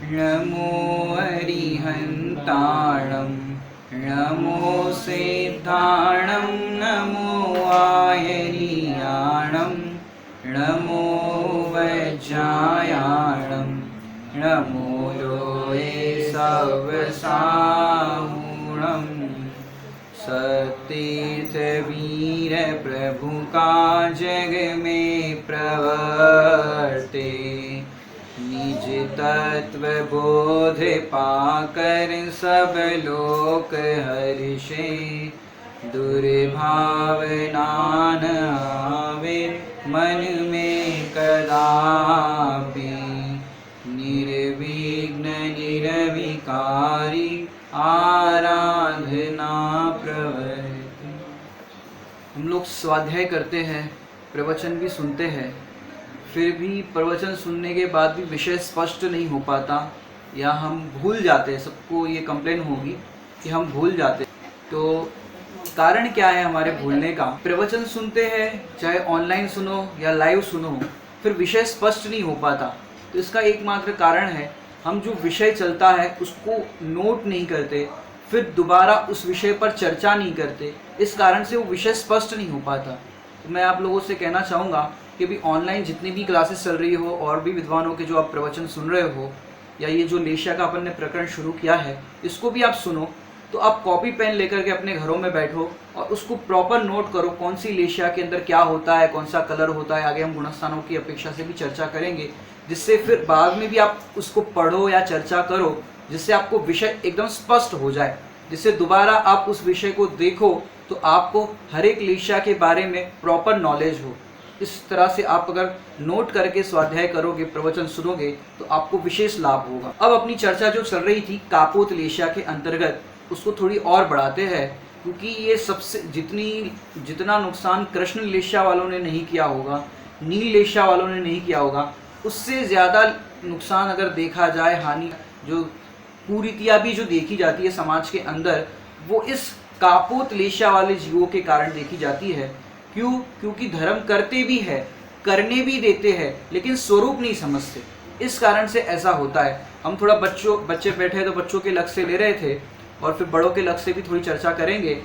नमो अरिहन्ताणं नमो सिद्धाणं नमो आयर्याणं नमो वज्रायाणं नमो लोये सवसाहूणं सतीर्थ वीर प्रभु का जग में प्रवर्ते निज तत्व बोध पाकर सब लोक हर्षे दुर्भावना न आवे मन में कदापि निर्विघ्न निर्विकारी आराधना प्रवृत्ति। हम लोग स्वाध्याय करते हैं, प्रवचन भी सुनते हैं, फिर भी प्रवचन सुनने के बाद भी विषय स्पष्ट नहीं हो पाता या हम भूल जाते। सबको ये कंप्लेन होगी कि हम भूल जाते। तो कारण क्या है हमारे भूलने का? प्रवचन सुनते हैं, चाहे ऑनलाइन सुनो या लाइव सुनो, फिर विषय स्पष्ट नहीं हो पाता। तो इसका एकमात्र कारण है हम जो विषय चलता है उसको नोट नहीं करते, फिर दोबारा उस विषय पर चर्चा नहीं करते। इस कारण से वो विषय स्पष्ट नहीं हो पाता। तो मैं आप लोगों से कहना चाहूँगा कि भी ऑनलाइन जितनी भी क्लासेस चल रही हो और भी विद्वानों के जो आप प्रवचन सुन रहे हो, या ये जो लेशिया का अपन ने प्रकरण शुरू किया है इसको भी आप सुनो, तो आप कॉपी पेन लेकर के अपने घरों में बैठो और उसको प्रॉपर नोट करो कौन सी लेशिया के अंदर क्या होता है, कौन सा कलर होता है। आगे हम गुणस्थानों की अपेक्षा से भी चर्चा करेंगे, जिससे फिर बाद में भी आप उसको पढ़ो या चर्चा करो, जिससे आपको विषय एकदम स्पष्ट हो जाए, जिससे दोबारा आप उस विषय को देखो तो आपको हर एक लेशिया के बारे में प्रॉपर नॉलेज हो। इस तरह से आप अगर नोट करके स्वाध्याय करोगे, प्रवचन सुनोगे, तो आपको विशेष लाभ होगा। अब अपनी चर्चा जो चल रही थी कापोत लेशिया के अंतर्गत, उसको थोड़ी और बढ़ाते हैं, क्योंकि ये सबसे जितना नुकसान कृष्ण लेशिया वालों ने नहीं किया होगा, नील लेशिया वालों ने नहीं किया होगा, उससे ज़्यादा नुकसान अगर देखा जाए, हानि जो कुरीतियाँ भी जो देखी जाती है समाज के अंदर, वो इस कापोत लेशिया वाले जीवों के कारण देखी जाती है। क्यों? क्योंकि धर्म करते भी है, करने भी देते हैं, लेकिन स्वरूप नहीं समझते। इस कारण से ऐसा होता है। हम थोड़ा बच्चे बैठे तो बच्चों के लक्ष्य से ले रहे थे और फिर बड़ों के लक्ष्य से भी थोड़ी चर्चा करेंगे।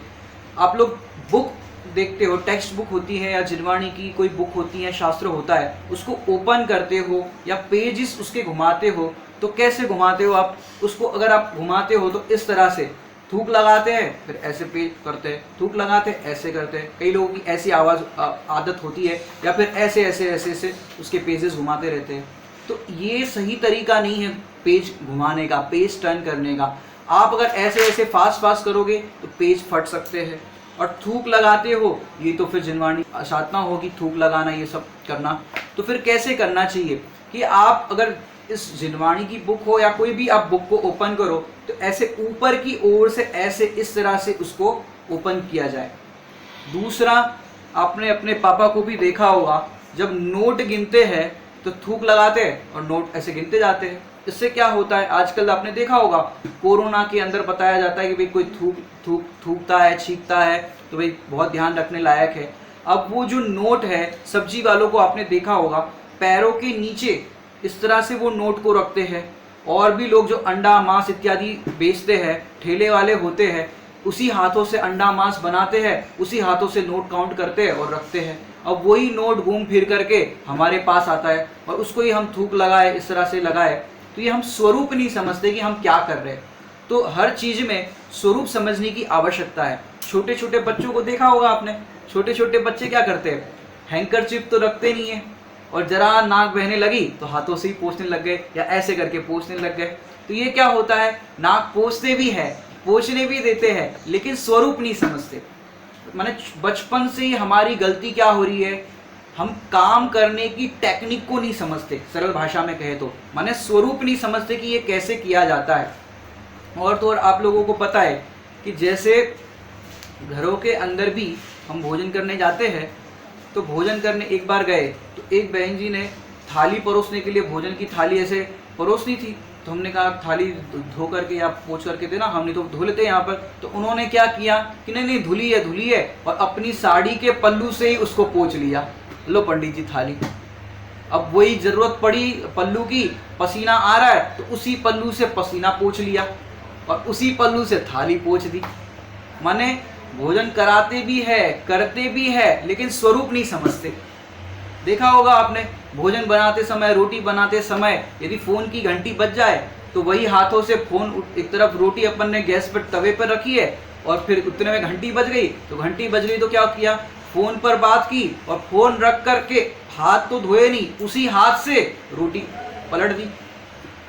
आप लोग बुक देखते हो, टेक्स्ट बुक होती है या जिनवाणी की कोई बुक होती है, शास्त्र होता है, उसको ओपन करते हो या पेजेस उसके घुमाते हो, तो कैसे घुमाते हो आप उसको? अगर आप घुमाते हो तो इस तरह से थूक लगाते हैं, फिर ऐसे पेज करते हैं, थूक लगाते हैं, ऐसे करते हैं। कई लोगों की ऐसी आदत होती है, या फिर ऐसे ऐसे ऐसे ऐसे उसके पेजेस घुमाते रहते हैं। तो ये सही तरीका नहीं है पेज घुमाने का, पेज टर्न करने का। आप अगर ऐसे ऐसे फास्ट करोगे तो पेज फट सकते हैं। और थूक लगाते हो, ये तो फिर जिनवाणी साधना होगी, थूक लगाना ये सब करना। तो फिर कैसे करना चाहिए कि आप अगर इस जिनवाणी की बुक हो या कोई भी आप बुक को ओपन करो, तो ऐसे ऊपर की ओर से ऐसे इस तरह से उसको ओपन किया जाए। दूसरा, आपने अपने पापा को भी देखा होगा, जब नोट गिनते हैं तो थूक लगाते हैं और नोट ऐसे गिनते जाते हैं। इससे क्या होता है, आजकल आपने देखा होगा कोरोना के अंदर बताया जाता है कि भाई कोई थूकता है, छींकता है, तो भाई बहुत ध्यान रखने लायक है। अब वो जो नोट है, सब्जी वालों को आपने देखा होगा पैरों के नीचे इस तरह से वो नोट को रखते हैं। और भी लोग जो अंडा मांस इत्यादि बेचते हैं, ठेले वाले होते हैं, उसी हाथों से अंडा मांस बनाते हैं, उसी हाथों से नोट काउंट करते हैं और रखते हैं। अब वही नोट घूम फिर करके हमारे पास आता है और उसको ही हम थूक लगाए, इस तरह से लगाए, तो ये हम स्वरूप नहीं समझते कि हम क्या कर रहे हैं। तो हर चीज़ में स्वरूप समझने की आवश्यकता है। छोटे छोटे बच्चों को देखा होगा आपने, छोटे छोटे बच्चे क्या करते हैं, हैंकरचिप तो रखते नहीं है, और जरा नाक बहने लगी तो हाथों से ही पोंछने लग गए या ऐसे करके पोंछने लग गए। तो ये क्या होता है, नाक पोंछते भी है, पोंछने भी देते हैं, लेकिन स्वरूप नहीं समझते। माने बचपन से ही हमारी गलती क्या हो रही है, हम काम करने की टेक्निक को नहीं समझते। सरल भाषा में कहे तो माने स्वरूप नहीं समझते कि ये कैसे किया जाता है। और तो और आप लोगों को पता है कि जैसे घरों के अंदर भी हम भोजन करने जाते हैं, तो भोजन करने एक बार गए तो एक बहन जी ने थाली परोसने के लिए भोजन की थाली ऐसे परोसनी थी, तो हमने कहा थाली धो करके या पोंछ करके देना, हमने तो धो लेते यहाँ पर। तो उन्होंने क्या किया कि नहीं धुली है, और अपनी साड़ी के पल्लू से ही उसको पोंछ लिया। लो पंडित जी थाली। अब वही जरूरत पड़ी पल्लू की, पसीना आ रहा है तो उसी पल्लू से पसीना पोंछ लिया और उसी पल्लू से थाली पोंछ दी। माने भोजन कराते भी है, करते भी है, लेकिन स्वरूप नहीं समझते। देखा होगा आपने, भोजन बनाते समय, रोटी बनाते समय यदि फोन की घंटी बज जाए तो वही हाथों से फोन, एक तरफ रोटी अपन ने गैस पर तवे पर रखी है और फिर उतने में घंटी बज गई, तो घंटी बज गई तो क्या किया, फोन पर बात की और फोन रख करके हाथ तो धोए नहीं, उसी हाथ से रोटी पलट दी।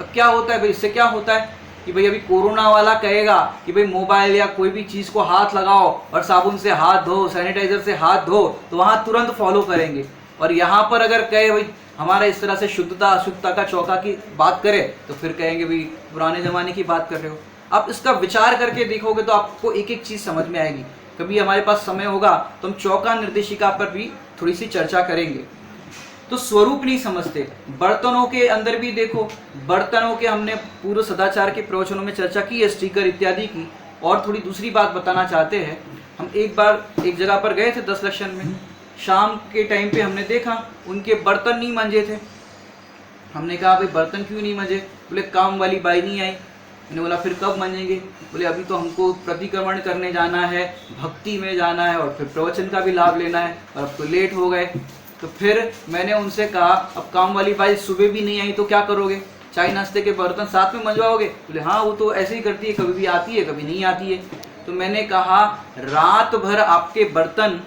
अब क्या होता है भाई, इससे क्या होता है कि भाई अभी कोरोना वाला कहेगा कि भाई मोबाइल या कोई भी चीज़ को हाथ लगाओ और साबुन से हाथ धो, सैनिटाइजर से हाथ धो, तो वहाँ तुरंत फॉलो करेंगे। और यहाँ पर अगर कहे भाई हमारा इस तरह से शुद्धता अशुद्धता का चौका की बात करें तो फिर कहेंगे भाई पुराने ज़माने की बात कर रहे हो। आप इसका विचार करके देखोगे तो आपको एक एक चीज़ समझ में आएगी। कभी हमारे पास समय होगा तो हम चौका निर्देशिका पर भी थोड़ी सी चर्चा करेंगे। तो स्वरूप नहीं समझते। बर्तनों के अंदर भी देखो, बर्तनों के हमने पूर्व सदाचार के प्रवचनों में चर्चा की है, स्टीकर इत्यादि की। और थोड़ी दूसरी बात बताना चाहते हैं, हम एक बार एक जगह पर गए थे 10 लक्षण में, शाम के टाइम पे हमने देखा उनके बर्तन नहीं मंजे थे। हमने कहा भाई बर्तन क्यों नहीं मंजे? बोले काम वाली बाई नहीं आई। मैंने बोला फिर कब मंजेंगे? बोले अभी तो हमको प्रतिक्रमण करने जाना है, भक्ति में जाना है और फिर प्रवचन का भी लाभ लेना है और अब तो लेट हो गए। तो फिर मैंने उनसे कहा अब काम वाली बाई सुबह भी नहीं आई तो क्या करोगे? चाय नाश्ते के बर्तन साथ में मंजवाओगे? बोले हाँ वो तो ऐसे ही करती है, कभी भी आती है कभी नहीं आती है। तो मैंने कहा रात भर आपके बर्तन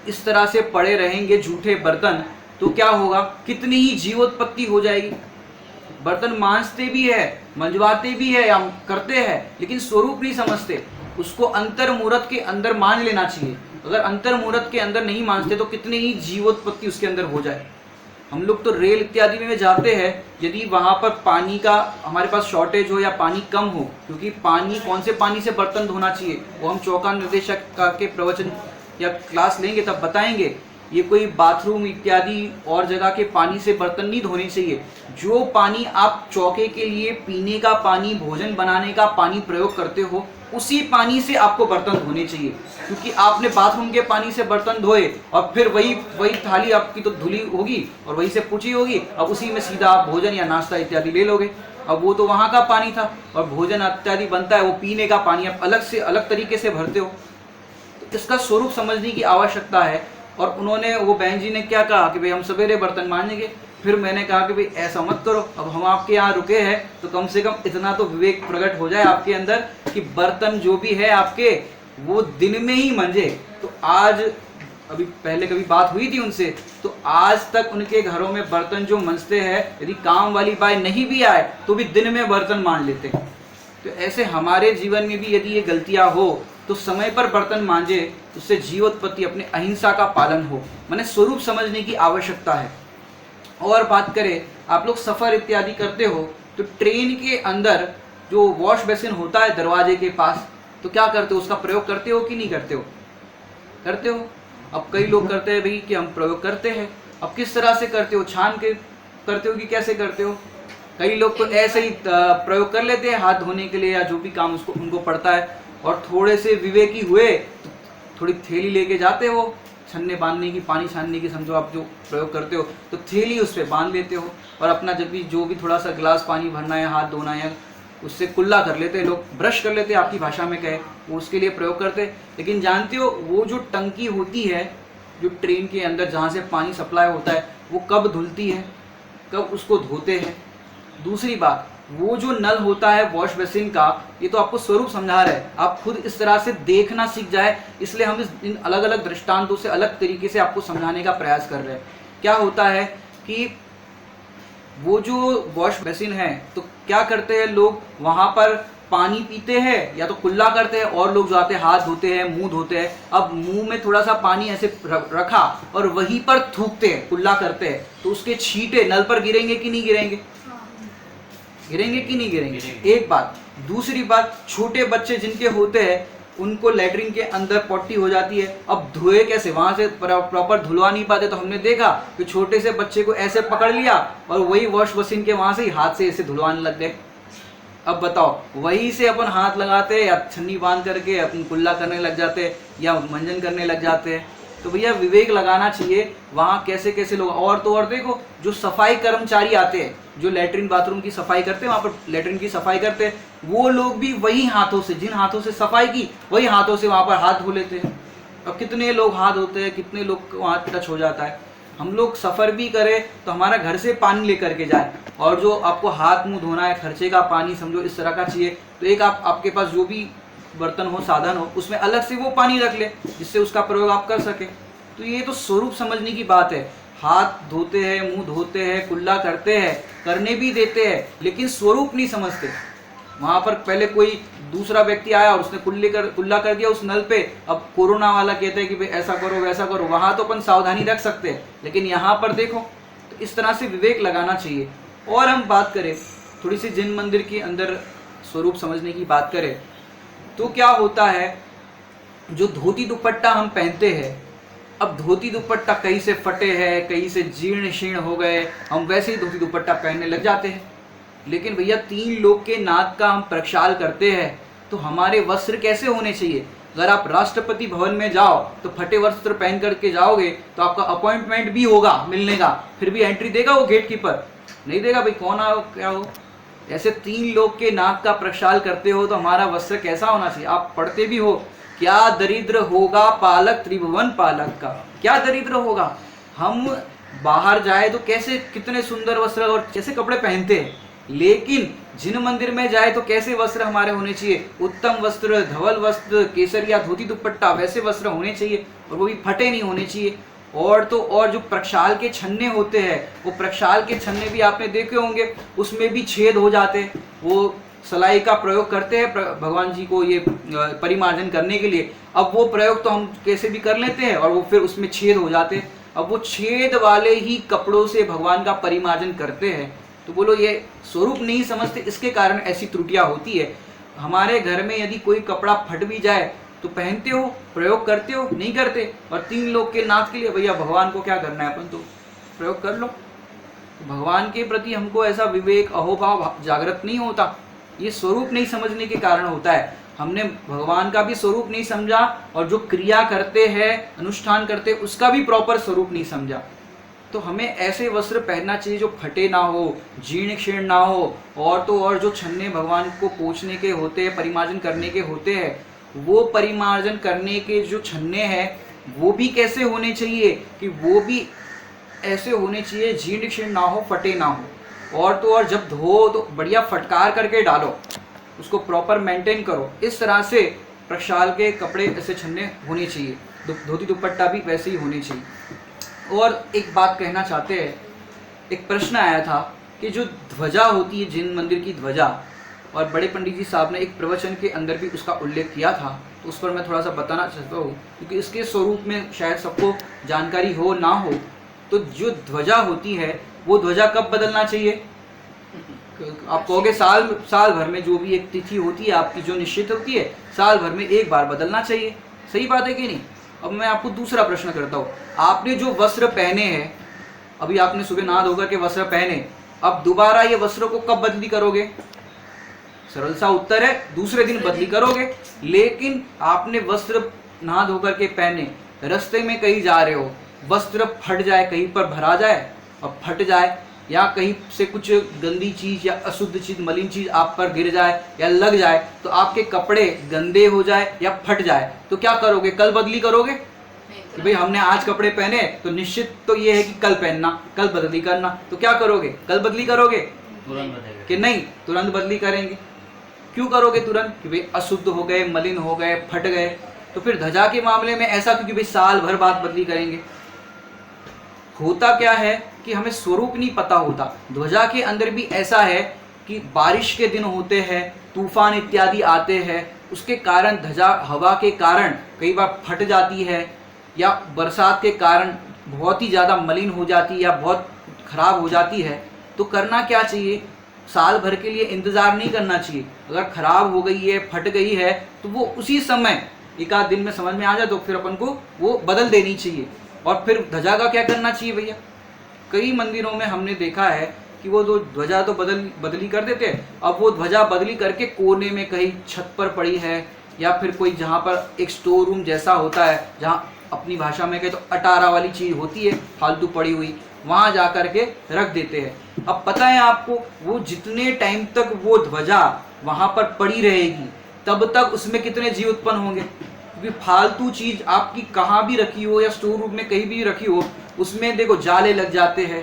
इस तरह से पड़े रहेंगे, झूठे बर्तन, तो क्या होगा? कितनी ही जीवोत्पत्ति हो जाएगी। बर्तन मांजते भी है, मंजवाते भी है या करते हैं, लेकिन स्वरूप नहीं समझते। उसको अंतर मूर्त के अंदर मांज लेना चाहिए। अगर अंतर मूर्त के अंदर नहीं मांजते तो कितनी ही जीवोत्पत्ति उसके अंदर हो जाए। हम लोग तो रेल इत्यादि में जाते हैं, यदि वहाँ पर पानी का हमारे पास शॉर्टेज हो या पानी कम हो, क्योंकि पानी कौन से पानी से बर्तन धोना चाहिए वो हम चौका निर्देशक के प्रवचन या क्लास लेंगे तब बताएंगे। ये कोई बाथरूम इत्यादि और जगह के पानी से बर्तन नहीं धोने चाहिए। जो पानी आप चौके के लिए पीने का पानी, भोजन बनाने का पानी प्रयोग करते हो, उसी पानी से आपको बर्तन धोने चाहिए। क्योंकि आपने बाथरूम के पानी से बर्तन धोए और फिर वही थाली आपकी तो धुली होगी और वही से पूछी होगी, अब उसी में सीधा आप भोजन या नाश्ता इत्यादि ले लोगे। अब वो तो वहाँ का पानी था और भोजन इत्यादि बनता है, वो पीने का पानी आप अलग से अलग तरीके से भरते हो। इसका स्वरूप समझने की आवश्यकता है। और उन्होंने, वो बहन जी ने क्या कहा कि भाई हम सवेरे बर्तन मांजेंगे। फिर मैंने कहा कि भाई ऐसा मत करो, अब हम आपके यहाँ रुके हैं तो कम से कम इतना तो विवेक प्रकट हो जाए आपके अंदर कि बर्तन जो भी है आपके वो दिन में ही मंजे। तो आज, अभी पहले कभी बात हुई थी उनसे, तो आज तक उनके घरों में बर्तन जो मंजते हैं, यदि काम वाली बाई नहीं भी आए तो भी दिन में बर्तन मांज लेते। तो ऐसे हमारे जीवन में भी यदि ये गलतियाँ हो तो समय पर बर्तन मांजे, उससे जीवोत्पत्ति, अपने अहिंसा का पालन हो। माने स्वरूप समझने की आवश्यकता है। और बात करें, आप लोग सफ़र इत्यादि करते हो तो ट्रेन के अंदर जो वॉश बेसिन होता है दरवाजे के पास, तो क्या करते हो? उसका प्रयोग करते हो कि नहीं करते हो? करते हो। अब कई लोग करते हैं भाई कि हम प्रयोग करते हैं। अब किस तरह से करते हो? छान के करते हो कि कैसे करते हो? कई लोग तो ऐसे ही प्रयोग कर लेते हैं हाथ धोने के लिए या जो भी काम उसको उनको पड़ता है। और थोड़े से विवेकी हुए तो थोड़ी थैली लेके जाते हो छन्ने बांधने की, पानी छानने की, समझो आप जो प्रयोग करते हो तो थैली उस पर बांध लेते हो और अपना जब भी जो भी थोड़ा सा गिलास पानी भरना है, हाथ धोना है, उससे कुल्ला कर लेते हैं लोग, ब्रश कर लेते हैं आपकी भाषा में कहे, वो उसके लिए प्रयोग करते हैं। लेकिन जानते हो वो जो टंकी होती है जो ट्रेन के अंदर जहाँ से पानी सप्लाई होता है, वो कब धुलती है, कब उसको धोते हैं? दूसरी बात, वो जो नल होता है वॉश बेसिन का, ये तो आपको स्वरूप समझा रहा है, आप खुद इस तरह से देखना सीख जाए, इसलिए हम इन अलग अलग दृष्टांतों से अलग तरीके से आपको समझाने का प्रयास कर रहे हैं। क्या होता है कि वो जो वॉश बेसिन है, तो क्या करते हैं लोग, वहाँ पर पानी पीते हैं या तो कुल्ला करते हैं, और लोग जो आते हैं हाथ धोते हैं, मुंह धोते हैं। अब मुंह में थोड़ा सा पानी ऐसे रखा और वहीं पर थूकते हैं, कुल्ला करते हैं, तो उसके छींटे नल पर गिरेंगे कि नहीं गिरेंगे? गिरेंगे कि नहीं गिरेंगे? एक बात। दूसरी बात, छोटे बच्चे जिनके होते हैं उनको लेटरिन के अंदर पॉटी हो जाती है, अब धोए कैसे? वहाँ से प्रॉपर धुलवा नहीं पाते। तो हमने देखा कि छोटे से बच्चे को ऐसे पकड़ लिया और वही वॉश मशीन के वहाँ से ही हाथ से ऐसे धुलवाने लग गए। अब बताओ, वहीं से अपन हाथ लगाते या छन्नी बांध करके अपन कुल्ला करने लग जाते या मंजन करने लग जाते हैं। तो भैया विवेक लगाना चाहिए वहाँ कैसे कैसे लोग। और तो और देखो, जो सफाई कर्मचारी आते हैं, जो लेटरिन बाथरूम की सफाई करते हैं, वहाँ पर लेटरिन की सफाई करते हैं, वो लोग भी वही हाथों से, जिन हाथों से सफाई की, वही हाथों से वहाँ पर हाथ धो लेते हैं। अब कितने लोग हाथ धोते हैं, कितने लोग वहाँ टच हो जाता है। हम लोग सफ़र भी करें तो हमारा घर से पानी लेकर के जाए, और जो आपको हाथ मुंह धोना है, खर्चे का पानी समझो इस तरह का चाहिए, तो एक आपके पास जो भी बर्तन हो, साधन हो, उसमें अलग से वो पानी रख ले, जिससे उसका प्रयोग आप कर सके। तो ये तो स्वरूप समझने की बात है। हाथ धोते हैं, मुंह धोते हैं, कुल्ला करते हैं, करने भी देते हैं, लेकिन स्वरूप नहीं समझते। वहाँ पर पहले कोई दूसरा व्यक्ति आया और उसने कुल्ला कर दिया उस नल पे। अब कोरोना वाला कहते हैं कि भाई ऐसा करो वैसा करो, वहाँ तो अपन सावधानी रख सकते हैं, लेकिन यहाँ पर देखो, तो इस तरह से विवेक लगाना चाहिए। और हम बात करें थोड़ी सी जिन मंदिर के अंदर स्वरूप समझने की बात करें, तो क्या होता है, जो धोती दुपट्टा हम पहनते हैं, अब धोती दुपट्टा कहीं से फटे हैं, कहीं से जीर्ण शीर्ण हो गए, हम वैसे ही धोती दुपट्टा पहनने लग जाते हैं। लेकिन भैया 3 लोग के नाद का हम प्रक्षाल करते हैं, तो हमारे वस्त्र कैसे होने चाहिए? अगर आप राष्ट्रपति भवन में जाओ तो फटे वस्त्र पहन करके जाओगे तो आपका अपॉइंटमेंट भी होगा मिलने का, फिर भी एंट्री देगा वो गेट कीपर? नहीं देगा भाई, कौन आओ क्या हो। ऐसे 3 लोग के नाक का प्रक्षाल करते हो तो हमारा वस्त्र कैसा होना चाहिए? आप पढ़ते भी हो, क्या दरिद्र होगा पालक त्रिभुवन पालक का, क्या दरिद्र होगा। हम बाहर जाए तो कैसे कितने सुंदर वस्त्र और कैसे कपड़े पहनते हैं, लेकिन जिन मंदिर में जाए तो कैसे वस्त्र हमारे होने चाहिए? उत्तम वस्त्र, धवल वस्त्र, केसरिया धोती दुपट्टा, वैसे वस्त्र होने चाहिए, और वो भी फटे नहीं होने चाहिए। और तो और जो प्रक्षाल के छन्ने होते हैं, वो प्रक्षाल के छन्ने भी आपने देखे होंगे, उसमें भी छेद हो जाते हैं। वो सलाई का प्रयोग करते हैं भगवान जी को ये परिमार्जन करने के लिए। अब वो प्रयोग तो हम कैसे भी कर लेते हैं, और वो फिर उसमें छेद हो जाते हैं। अब वो छेद वाले ही कपड़ों से भगवान का परिमार्जन करते हैं। तो बोलो ये स्वरूप नहीं समझते, इसके कारण ऐसी त्रुटियां होती है। हमारे घर में यदि कोई कपड़ा फट भी जाए तो पहनते हो, प्रयोग करते हो? नहीं करते। और 3 लोग के नाथ के लिए भैया भगवान को क्या करना है, अपन तो प्रयोग कर लो। भगवान के प्रति हमको ऐसा विवेक अहोभाव जागृत नहीं होता, ये स्वरूप नहीं समझने के कारण होता है। हमने भगवान का भी स्वरूप नहीं समझा, और जो क्रिया करते हैं, अनुष्ठान करते हैं, उसका भी प्रॉपर स्वरूप नहीं समझा। तो हमें ऐसे वस्त्र पहनना चाहिए जो फटे ना हो, जीर्ण शीर्ण ना हो, और तो और जो छन्ने भगवान को पोंछने के होते हैं, परिमार्जन करने के होते हैं, वो परिमार्जन करने के जो छन्ने हैं वो भी कैसे होने चाहिए कि वो भी ऐसे होने चाहिए, जीर्ण शीर्ण ना हो, फटे ना हो। और तो और जब धो तो बढ़िया फटकार करके डालो, उसको प्रॉपर मेंटेन करो। इस तरह से प्रक्षाल के कपड़े ऐसे छन्ने होने चाहिए, धोती दुपट्टा भी वैसे ही होने चाहिए। और एक बात कहना चाहते हैं, एक प्रश्न आया था कि जो ध्वजा होती है, जिन मंदिर की ध्वजा, और बड़े पंडित जी साहब ने एक प्रवचन के अंदर भी उसका उल्लेख किया था, तो उस पर मैं थोड़ा सा बताना चाहता हूँ, क्योंकि इसके स्वरूप में शायद सबको जानकारी हो ना हो। तो जो ध्वजा होती है, वो ध्वजा कब बदलना चाहिए? आप कहोगे साल भर में, जो भी एक तिथि होती है आपकी जो निश्चित होती है, साल भर में एक बार बदलना चाहिए। सही बात है कि नहीं? अब मैं आपको दूसरा प्रश्न करता हूँ, आपने जो वस्त्र पहने हैं, अभी आपने सुबह नहा धोकर के वस्त्र पहने, अब दोबारा ये वस्त्रों को कब बदली करोगे? सरल सा उत्तर है, दूसरे दिन बदली करोगे। लेकिन आपने वस्त्र नहा धोकर के पहने, रास्ते में कहीं जा रहे हो, वस्त्र फट जाए, कहीं पर भरा जाए और फट जाए, या कहीं से कुछ गंदी चीज या अशुद्ध चीज, मलिन चीज आप पर गिर जाए या लग जाए, तो आपके कपड़े गंदे हो जाए या फट जाए, तो क्या करोगे? कल बदली करोगे कि भाई हमने आज कपड़े पहने तो निश्चित तो ये है कि कल पहनना, कल बदली करना, तो क्या करोगे? कल बदली करोगे कि नहीं? तुरंत बदली करेंगे। क्यों करोगे तुरंत? कि भाई अशुद्ध हो गए, मलिन हो गए, फट गए। तो फिर ध्वजा के मामले में ऐसा क्योंकि भाई साल भर बाद बदली करेंगे? होता क्या है कि हमें स्वरूप नहीं पता होता। ध्वजा के अंदर भी ऐसा है कि बारिश के दिन होते हैं, तूफान इत्यादि आते हैं, उसके कारण ध्वजा हवा के कारण कई बार फट जाती है, या बरसात के कारण बहुत ही ज़्यादा मलिन हो जाती है या बहुत खराब हो जाती है। तो करना क्या चाहिए? साल भर के लिए इंतज़ार नहीं करना चाहिए। अगर खराब हो गई है, फट गई है, तो वो उसी समय एक आध दिन में समझ में आ जाए तो फिर अपन को वो बदल देनी चाहिए। और फिर ध्वजा का क्या करना चाहिए भैया? कई मंदिरों में हमने देखा है कि वो जो ध्वजा तो बदली कर देते हैं, अब वो ध्वजा बदली करके कोने में कहीं छत पर पड़ी है, या फिर कोई जहाँ पर एक स्टोर रूम जैसा होता है, जहाँ अपनी भाषा में कहे तो अटारा वाली चीज़ होती है फालतू पड़ी हुई, वहाँ जा कर के रख देते हैं। अब पता है आपको, वो जितने टाइम तक वो ध्वजा वहाँ पर पड़ी रहेगी तब तक उसमें कितने जीव उत्पन्न होंगे, क्योंकि फालतू चीज़ आपकी कहाँ भी रखी हो या स्टोर रूम में कहीं भी रखी हो, उसमें देखो जाले लग जाते हैं,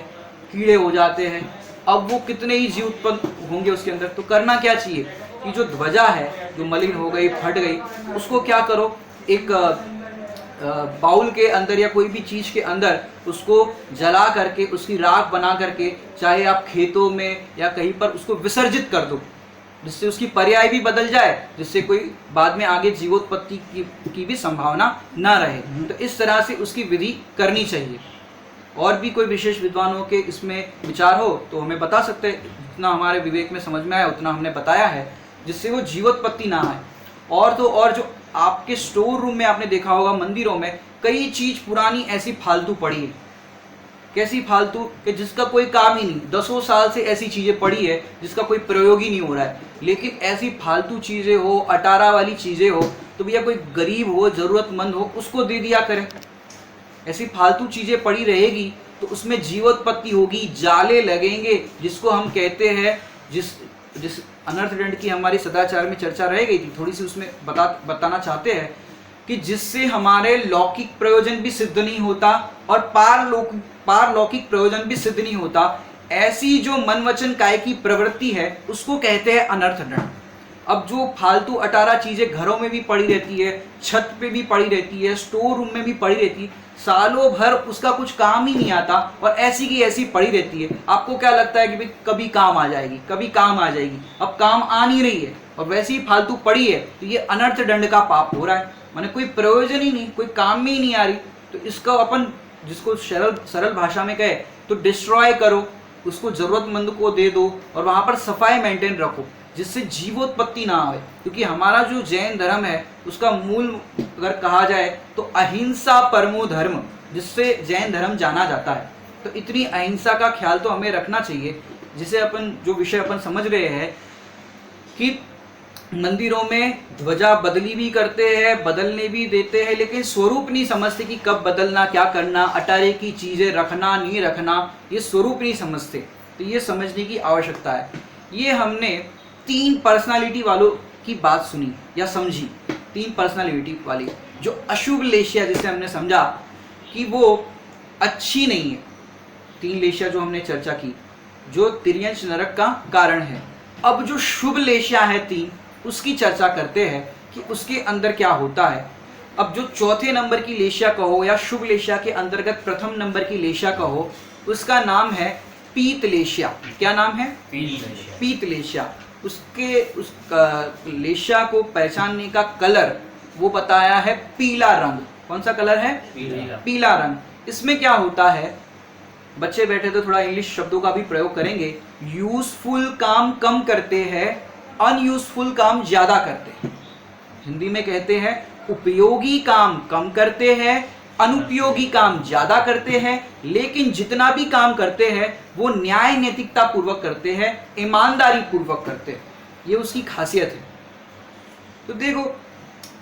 कीड़े हो जाते हैं, अब वो कितने ही जीव उत्पन्न होंगे उसके अंदर। तो करना क्या चाहिए कि जो ध्वजा है जो मलिन हो गई, फट गई, उसको क्या करो, एक बाउल के अंदर या कोई भी चीज़ के अंदर उसको जला करके उसकी राख बना करके, चाहे आप खेतों में या कहीं पर उसको विसर्जित कर दो, जिससे उसकी पर्याय भी बदल जाए, जिससे कोई बाद में आगे जीवोत्पत्ति की भी संभावना ना रहे। तो इस तरह से उसकी विधि करनी चाहिए। और भी कोई विशेष विद्वानों के इसमें विचार हो तो हमें बता सकते हैं, जितना हमारे विवेक में समझ में आया उतना हमने बताया है, जिससे वो जीवोत्पत्ति ना आए। और तो और जो आपके स्टोर रूम में आपने देखा होगा, मंदिरों में कई चीज पुरानी ऐसी फालतू पड़ी है, कैसी फालतू कि जिसका कोई काम ही नहीं, दसों साल से ऐसी चीजें पड़ी है जिसका कोई प्रयोग ही नहीं हो रहा है। लेकिन ऐसी फालतू चीजें हो, अटारा वाली चीजें हो, तो भैया कोई गरीब हो, जरूरतमंद हो, उसको दे दिया करें। ऐसी फालतू चीजें पड़ी रहेगी तो उसमें जीवोत्पत्ति होगी, जाले लगेंगे, जिसको हम कहते हैं, जिस अनर्थ दंड की हमारी सदाचार में चर्चा रह गई थी, थोड़ी सी उसमें बताना चाहते हैं कि जिससे हमारे लौकिक प्रयोजन भी सिद्ध नहीं होता और पारलौकिक प्रयोजन भी सिद्ध नहीं होता। ऐसी जो मन वचन काय की प्रवृत्ति है उसको कहते हैं अनर्थ दंड। अब जो फालतू अटारा चीजें घरों में भी पड़ी रहती है, छत पे भी पड़ी रहती है, स्टोर रूम में भी पड़ी रहती है, सालों भर उसका कुछ काम ही नहीं आता और ऐसी की ऐसी पड़ी रहती है। आपको क्या लगता है कि भाई कभी काम आ जाएगी, कभी काम आ जाएगी, अब काम आ नहीं रही है और वैसे ही फालतू पड़ी है, तो ये अनर्थ दंड का पाप हो रहा है। माने कोई प्रयोजन ही नहीं, कोई काम में ही नहीं आ रही, तो इसका अपन जिसको सरल भाषा में कहे तो डिस्ट्रॉय करो, उसको जरूरतमंद को दे दो और वहां पर सफाई मेंटेन रखो, जिससे जीवोत्पत्ति ना आए। क्योंकि हमारा जो जैन धर्म है उसका मूल अगर कहा जाए तो अहिंसा परमो धर्म, जिससे जैन धर्म जाना जाता है। तो इतनी अहिंसा का ख्याल तो हमें रखना चाहिए। जिसे अपन जो विषय अपन समझ रहे हैं कि मंदिरों में ध्वजा बदली भी करते हैं, बदलने भी देते हैं, लेकिन स्वरूप नहीं समझते कि कब बदलना, क्या करना, अटारे की चीजें रखना नहीं रखना, ये स्वरूप नहीं समझते। तो ये समझने की आवश्यकता है। ये हमने 3 पर्सनालिटी वालों की बात सुनी या समझी, 3 पर्सनालिटी वाली, जो अशुभ लेशिया जिसे हमने समझा कि वो अच्छी नहीं है। 3 लेशिया जो हमने चर्चा की, जो तिर्यंश नरक का कारण है। अब जो शुभ लेशिया है 3, उसकी चर्चा करते हैं कि उसके अंदर क्या होता है। अब जो चौथे नंबर की लेशिया कहो या शुभ लेशिया के अंतर्गत प्रथम नंबर की लेशिया कहो, उसका नाम है पीत लेशिया। क्या नाम है? पीत लेशिया। उस लेशिया को पहचानने का कलर वो बताया है पीला रंग। कौन सा कलर है? पीला रंग। इसमें क्या होता है, बच्चे बैठे तो थोड़ा इंग्लिश शब्दों का भी प्रयोग करेंगे। यूजफुल काम कम करते हैं, अनयूजफुल काम ज्यादा करते हैं। हिंदी में कहते हैं उपयोगी काम कम करते हैं, अनुपयोगी काम ज्यादा करते हैं, लेकिन जितना भी काम करते हैं वो न्याय नैतिकता पूर्वक करते हैं, ईमानदारी पूर्वक करते हैं। ये उसकी खासियत है। तो देखो,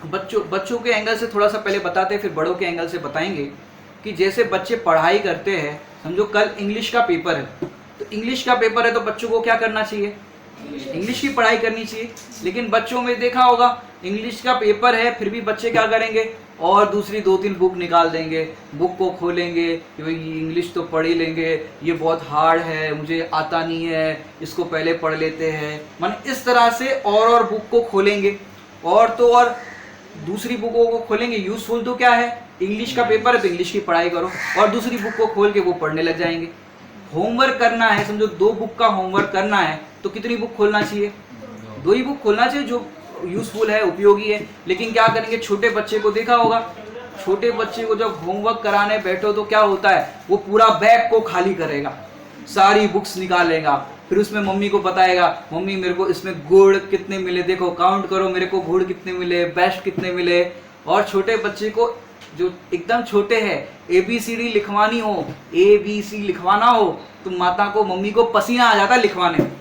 बच्चों के एंगल से थोड़ा सा पहले बताते हैं, फिर बड़ों के एंगल से बताएंगे कि जैसे बच्चे पढ़ाई करते हैं, समझो कल इंग्लिश का पेपर है, तो इंग्लिश का पेपर है तो बच्चों को क्या करना चाहिए? इंग्लिश की पढ़ाई करनी चाहिए। लेकिन बच्चों में देखा होगा इंग्लिश का पेपर है फिर भी बच्चे क्या करेंगे, और दूसरी 2-3 बुक निकाल देंगे, बुक को खोलेंगे कि भाई इंग्लिश तो पढ़ ही लेंगे, ये बहुत हार्ड है, मुझे आता नहीं है, इसको पहले पढ़ लेते हैं। माने इस तरह से और बुक को खोलेंगे, और तो और दूसरी बुकों को खोलेंगे। यूजफुल तो क्या है, इंग्लिश का पेपर है तो इंग्लिश की पढ़ाई करो, और दूसरी बुक को खोल के वो पढ़ने लग जाएंगे। होमवर्क करना है, समझो 2 बुक का होमवर्क करना है तो कितनी बुक खोलना चाहिए? 2 ही बुक खोलना चाहिए जो यूजफुल है, उपयोगी है। लेकिन क्या करेंगे, छोटे बच्चे को देखा होगा, छोटे बच्चे को जब होमवर्क कराने बैठो तो क्या होता है, वो पूरा बैग को खाली करेगा, सारी बुक्स निकालेगा, फिर उसमें मम्मी को बताएगा, मम्मी मेरे को इसमें गुड़ कितने मिले, देखो काउंट करो मेरे को गुड़ कितने मिले, बेस्ट कितने मिले। और छोटे बच्चे को जो एकदम छोटे हैं ABCD लिखवानी हो, ABC लिखवाना हो, तो माता को, मम्मी को पसीना आ जाता है लिखवाने में।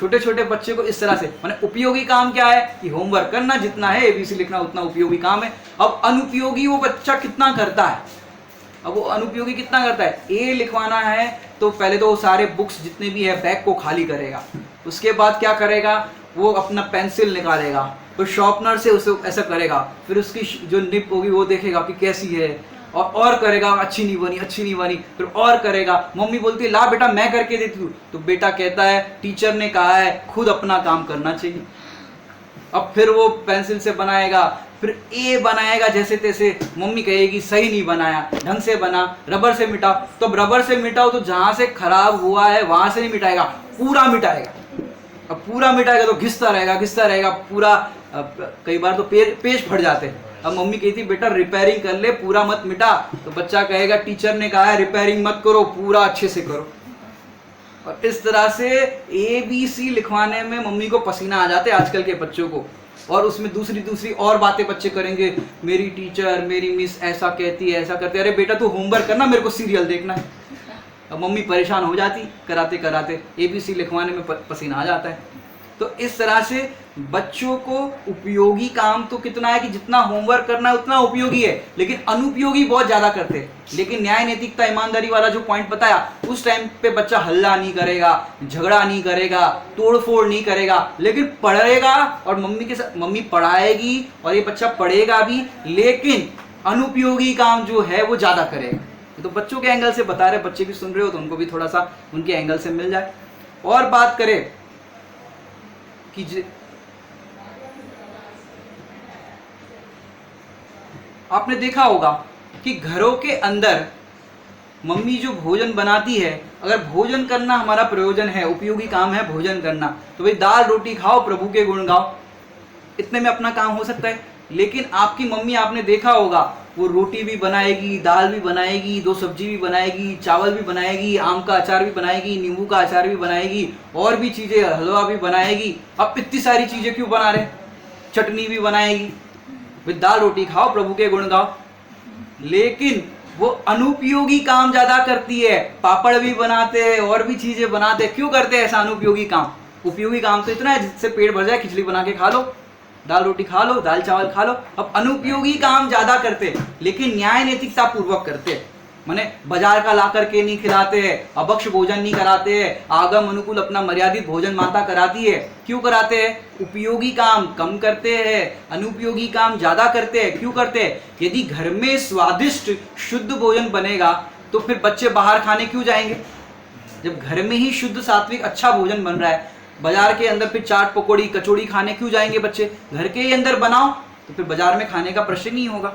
छोटे छोटे बच्चे को इस तरह से, माने उपयोगी काम क्या है कि होमवर्क करना, जितना है एबीसी लिखना उतना उपयोगी काम है। अब अनुपयोगी वो बच्चा कितना करता है, अब वो अनुपयोगी कितना करता है, ए लिखवाना है तो पहले तो वो सारे बुक्स जितने भी है बैग को खाली करेगा, उसके बाद क्या करेगा, वो अपना पेंसिल निकालेगा, तो शॉर्पनर से उसे ऐसा करेगा, फिर उसकी जो निप होगी वो देखेगा कि कैसी है, और करेगा, अच्छी नहीं बनी, अच्छी नहीं बनी, फिर और करेगा। मम्मी बोलती है ला बेटा मैं करके देती हूँ, तो बेटा कहता है टीचर ने कहा है खुद अपना काम करना चाहिए। अब फिर वो पेंसिल से बनाएगा, फिर ए बनाएगा जैसे तैसे, मम्मी कहेगी सही नहीं बनाया, ढंग से बना, रबर से मिटाओ, तो रबर से मिटाओ तो जहां से खराब हुआ है वहां से नहीं मिटाएगा, पूरा मिटाएगा। अब पूरा मिटाएगा तो घिसता रहेगा पूरा, कई बार तो पेज फट जाते हैं। अब मम्मी कहती बेटा रिपेयरिंग कर ले, पूरा मत मिटा, तो बच्चा कहेगा टीचर ने कहा है रिपेयरिंग मत करो, पूरा अच्छे से करो। और इस तरह से ABC लिखवाने में मम्मी को पसीना आ जाते आजकल के बच्चों को, और उसमें दूसरी और बातें बच्चे करेंगे, मेरी टीचर मेरी मिस ऐसा कहती है ऐसा करती है, अरे बेटा तू होमवर्क करना, मेरे को सीरियल देखना है। अब मम्मी परेशान हो जाती कराते कराते, ABC लिखवाने में पसीना आ जाता है। तो इस तरह से बच्चों को उपयोगी काम तो कितना है कि जितना होमवर्क करना है उतना उपयोगी है, लेकिन अनुपयोगी बहुत ज्यादा करते हैं। लेकिन न्याय नैतिकता ईमानदारी वाला जो पॉइंट बताया, उस टाइम पे बच्चा हल्ला नहीं करेगा, झगड़ा नहीं करेगा, तोड़फोड़ नहीं करेगा, लेकिन पढ़ेगा और मम्मी के साथ, मम्मी पढ़ाएगी और ये बच्चा पढ़ेगा भी, लेकिन अनुपयोगी काम जो है वो ज्यादा करेगा। तो बच्चों के एंगल से बता रहे, बच्चे भी सुन रहे हो तो उनको भी थोड़ा सा उनके एंगल से मिल जाए। और बात करें कि आपने देखा होगा कि घरों के अंदर मम्मी जो भोजन बनाती है, अगर भोजन करना हमारा प्रयोजन है, उपयोगी काम है भोजन करना, तो भाई दाल रोटी खाओ, प्रभु के गुण गाओ, इतने में अपना काम हो सकता है। लेकिन आपकी मम्मी आपने देखा होगा वो रोटी भी बनाएगी, दाल भी बनाएगी, 2 सब्जी भी बनाएगी, चावल भी बनाएगी, आम का अचार भी बनाएगी, नींबू का अचार भी बनाएगी, और भी चीजें, हलवा भी बनाएगी। अब इतनी सारी चीजें क्यों बना रहे, चटनी भी बनाएगी, भाई दाल रोटी खाओ, प्रभु के गुण गाओ। लेकिन वो अनुपयोगी काम ज्यादा करती है, पापड़ भी बनाते हैं और भी चीजें बनाते हैं। क्यों करते हैं ऐसा अनुपयोगी काम? उपयोगी काम तो इतना है जिससे पेट भर जाए, खिचड़ी बना के खा लो, दाल रोटी खा लो, दाल चावल खा लो। अब अनुपयोगी काम ज्यादा करते, लेकिन न्याय नैतिकता पूर्वक करते, माने बाजार का ला करके नहीं खिलाते हैं, अभक्ष भोजन नहीं कराते हैं, आगम अनुकूल अपना मर्यादित भोजन माता कराती है। क्यों कराते हैं? उपयोगी काम कम करते हैं, अनुपयोगी काम ज्यादा करते हैं। क्यों करते हैं? यदि घर में स्वादिष्ट शुद्ध भोजन बनेगा तो फिर बच्चे बाहर खाने क्यों जाएंगे? जब घर में ही शुद्ध सात्विक अच्छा भोजन बन रहा है, बाजार के अंदर फिर चाट पकौड़ी कचौड़ी खाने क्यों जाएंगे बच्चे? घर के ही अंदर बनाओ तो फिर बाजार में खाने का प्रश्न नहीं होगा।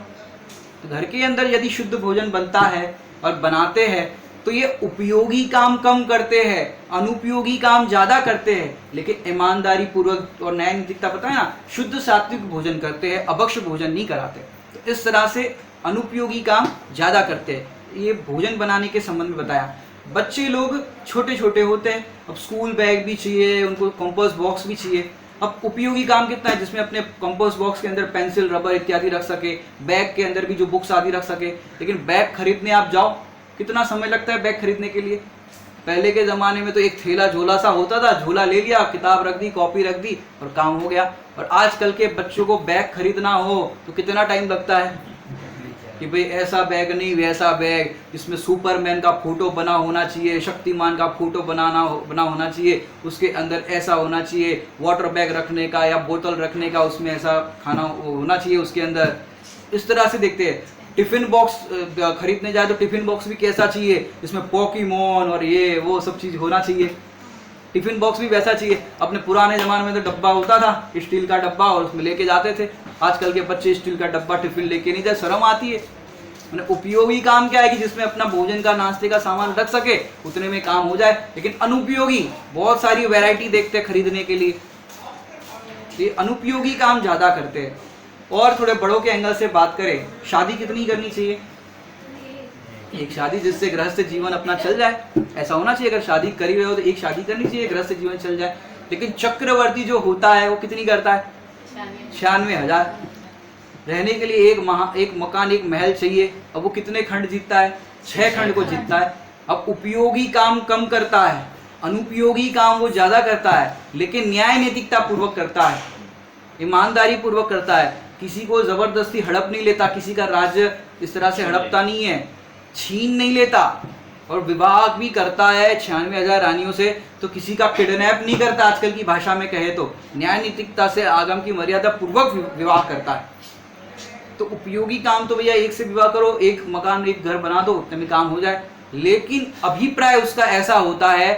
तो घर के अंदर यदि शुद्ध भोजन बनता है और बनाते हैं तो ये उपयोगी काम कम करते हैं, अनुपयोगी काम ज्यादा करते हैं, लेकिन ईमानदारी पूर्वक और न्याय नैतिकता पता है ना, शुद्ध सात्विक भोजन करते हैं, अभक्ष भोजन नहीं कराते। तो इस तरह से अनुपयोगी काम ज्यादा करते हैं। ये भोजन बनाने के संबंध में बताया। बच्चे लोग छोटे छोटे होते हैं, अब स्कूल बैग भी चाहिए उनको, कंपोस्ट बॉक्स भी चाहिए। अब उपयोगी काम कितना है जिसमें अपने कंपोस्ट बॉक्स के अंदर पेंसिल रबर इत्यादि रख सके, बैग के अंदर भी जो बुक्स आदि रख सके। लेकिन बैग खरीदने आप जाओ, कितना समय लगता है बैग खरीदने के लिए? पहले के ज़माने में तो एक थैला झोला सा होता था, झोला ले लिया, किताब रख दी, कॉपी रख दी और काम हो गया। और आजकल के बच्चों को बैग खरीदना हो तो कितना टाइम लगता है कि भाई ऐसा बैग नहीं वैसा बैग, इसमें सुपरमैन का फोटो बना होना चाहिए, शक्तिमान का फोटो बना होना चाहिए, उसके अंदर ऐसा होना चाहिए, वाटर बैग रखने का या बोतल रखने का उसमें ऐसा खाना होना चाहिए उसके अंदर। इस तरह से देखते हैं। टिफिन बॉक्स खरीदने जाए तो टिफिन बॉक्स भी कैसा चाहिए, इसमें पोकेमोन और ये वो सब चीज़ होना चाहिए। टिफिन बॉक्स भी वैसा चाहिए। अपने पुराने ज़माने में तो डब्बा होता था, स्टील का डब्बा, और उसमें लेके जाते थे। आजकल के बच्चे स्टील का डब्बा टिफिन लेके नहीं जाए, शर्म आती है। मैंने उपयोगी काम क्या है कि जिसमें अपना भोजन का नाश्ते का सामान रख सके, उतने में काम हो जाए। लेकिन अनुपयोगी बहुत सारी वैरायटी देखते हैं खरीदने के लिए, ये अनुपयोगी काम ज़्यादा करते हैं। और थोड़े बड़ों के एंगल से बात करें, शादी कितनी करनी चाहिए? एक शादी जिससे गृहस्थ जीवन अपना चल जाए, ऐसा होना चाहिए। अगर शादी कर ही रहे हो तो एक शादी करनी चाहिए, गृहस्थ जीवन चल जाए। लेकिन चक्रवर्ती जो होता है वो कितनी करता है? 96,000। रहने के लिए एक मकान एक महल चाहिए। अब वो कितने खंड जीतता है? 6 खंड को जीतता है। अब उपयोगी काम कम करता है अनुपयोगी काम वो ज्यादा करता है, लेकिन न्याय नैतिकता पूर्वक करता है, ईमानदारी पूर्वक करता है, किसी को जबरदस्ती हड़प नहीं लेता, किसी का राज्य इस तरह से हड़पता नहीं है, छीन नहीं लेता, और विवाह भी करता है 96,000 रानियों से, तो किसी का किडनैप नहीं करता, आजकल की भाषा में कहे तो न्याय नैतिकता से आगम की मर्यादा पूर्वक विवाह करता है। तो उपयोगी काम तो भैया एक से विवाह करो, एक मकान एक घर बना दो, उतने में काम हो जाए। लेकिन अभिप्राय उसका ऐसा होता है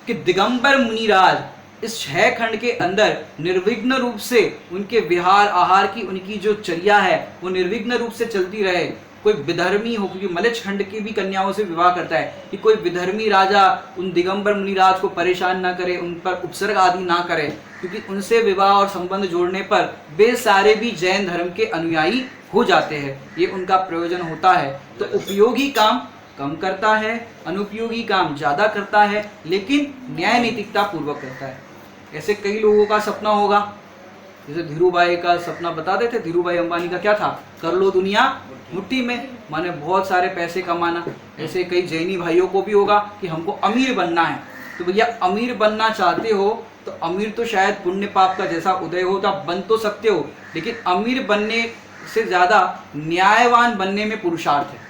कि दिगंबर मुनिराज इस 6 खंड के अंदर निर्विघ्न रूप से उनके विहार आहार की उनकी जो चर्या है वो निर्विघ्न रूप से चलती रहे। कोई विधर्मी हो, क्योंकि मलच खंड की भी कन्याओं से विवाह करता है, कि कोई विधर्मी राजा उन दिगंबर मुनिराज को परेशान ना करे, उन पर उपसर्ग आदि ना करे, क्योंकि उनसे विवाह और संबंध जोड़ने पर वे सारे भी जैन धर्म के अनुयायी हो जाते हैं, ये उनका प्रयोजन होता है। तो उपयोगी काम कम करता है, अनुपयोगी काम ज्यादा करता है, लेकिन न्याय नैतिकता पूर्वक करता है। ऐसे कई लोगों का सपना होगा, जैसे धीरूभाई का सपना बता देते, धीरूभाई अंबानी का क्या था, कर लो दुनिया मुट्ठी में, माने बहुत सारे पैसे कमाना। ऐसे कई जैनी भाइयों को भी होगा कि हमको अमीर बनना है। तो भैया अमीर बनना चाहते हो तो अमीर तो शायद पुण्य पाप का जैसा उदय हो तो आप बन तो सकते हो, लेकिन अमीर बनने से ज्यादा न्यायवान बनने में पुरुषार्थ है,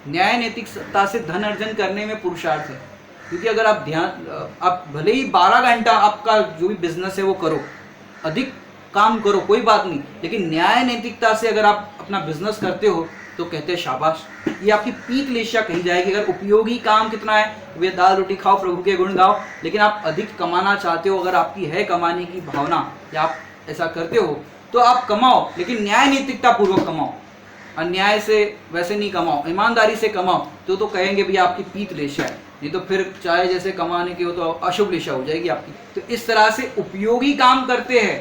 न्याय नैतिकता से धन अर्जन करने में पुरुषार्थ है। क्योंकि अगर आप भले ही 12 घंटा आपका जो भी बिजनेस है वो करो, अधिक काम करो, कोई बात नहीं, लेकिन न्याय नैतिकता से अगर आप अपना बिजनेस करते हो तो कहते हैं शाबाश, ये आपकी पीत लेशा कही जाएगी। अगर उपयोगी काम कितना है, वे दाल रोटी खाओ, प्रभु के गुण गाओ, लेकिन आप अधिक कमाना चाहते हो, अगर आपकी है कमाने की भावना या आप ऐसा करते हो तो आप कमाओ, लेकिन न्याय नैतिकता पूर्वक कमाओ, अन्याय से वैसे नहीं कमाओ, ईमानदारी से कमाओ। तो कहेंगे भैया आपकी पीत लेशा है, नहीं तो फिर चाहे जैसे कमाने की हो तो अशुभ लेशा हो जाएगी आपकी। तो इस तरह से उपयोगी काम करते हैं।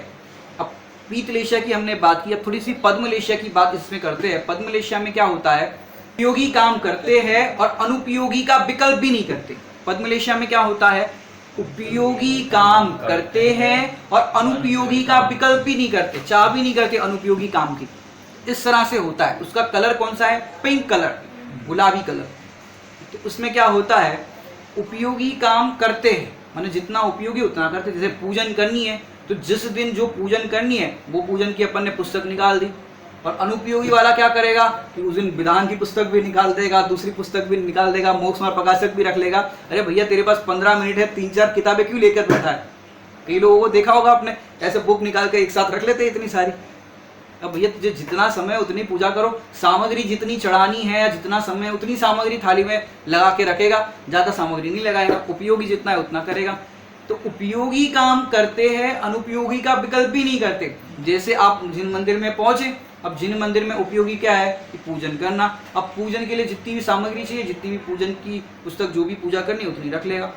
अब पीत लेशा की हमने बात की, अब थोड़ी सी पद्म लेशा की बात इसमें करते हैं। पद्म लेशा में क्या होता है, उपयोगी काम करते हैं और अनुपयोगी का विकल्प भी नहीं करते। पद्म लेशा में क्या होता है, उपयोगी काम करते हैं और अनुपयोगी का विकल्प भी नहीं करते, चाह भी नहीं करते अनुपयोगी काम की। इस तरह से होता है। उसका कलर कौन सा है, पिंक कलर, गुलाबी कलर। तो उसमें क्या होता है, उपयोगी काम करते हैं, माने जितना उपयोगी उतना करते। जैसे पूजन करनी है तो जिस दिन जो पूजन करनी है वो पूजन की अपन ने पुस्तक निकाल दी, और अनुपयोगी वाला क्या करेगा कि उस दिन विधान की पुस्तक भी निकाल देगा, दूसरी पुस्तक भी निकाल देगा, मोक्ष मार्ग प्रकाशक भी रख लेगा। अरे भैया तेरे पास 15 मिनट है, 3-4 किताबें क्यों लेकर बैठा है। कई लोगों को देखा होगा आपने, ऐसे बुक निकाल कर एक साथ रख लेते हैं इतनी सारी। अब भैया तुझे जितना समय उतनी पूजा करो, सामग्री जितनी चढ़ानी है या जितना समय उतनी सामग्री थाली में लगा के रखेगा, ज्यादा सामग्री नहीं लगाएगा, उपयोगी जितना है उतना करेगा। तो उपयोगी काम करते हैं, अनुपयोगी का विकल्प भी नहीं करते। जैसे आप जिन मंदिर में पहुंचे, अब जिन मंदिर में उपयोगी क्या है कि पूजन करना, अब पूजन के लिए जितनी भी सामग्री चाहिए, जितनी भी पूजन की पुस्तक जो भी पूजा करनी है उतनी रख लेगा।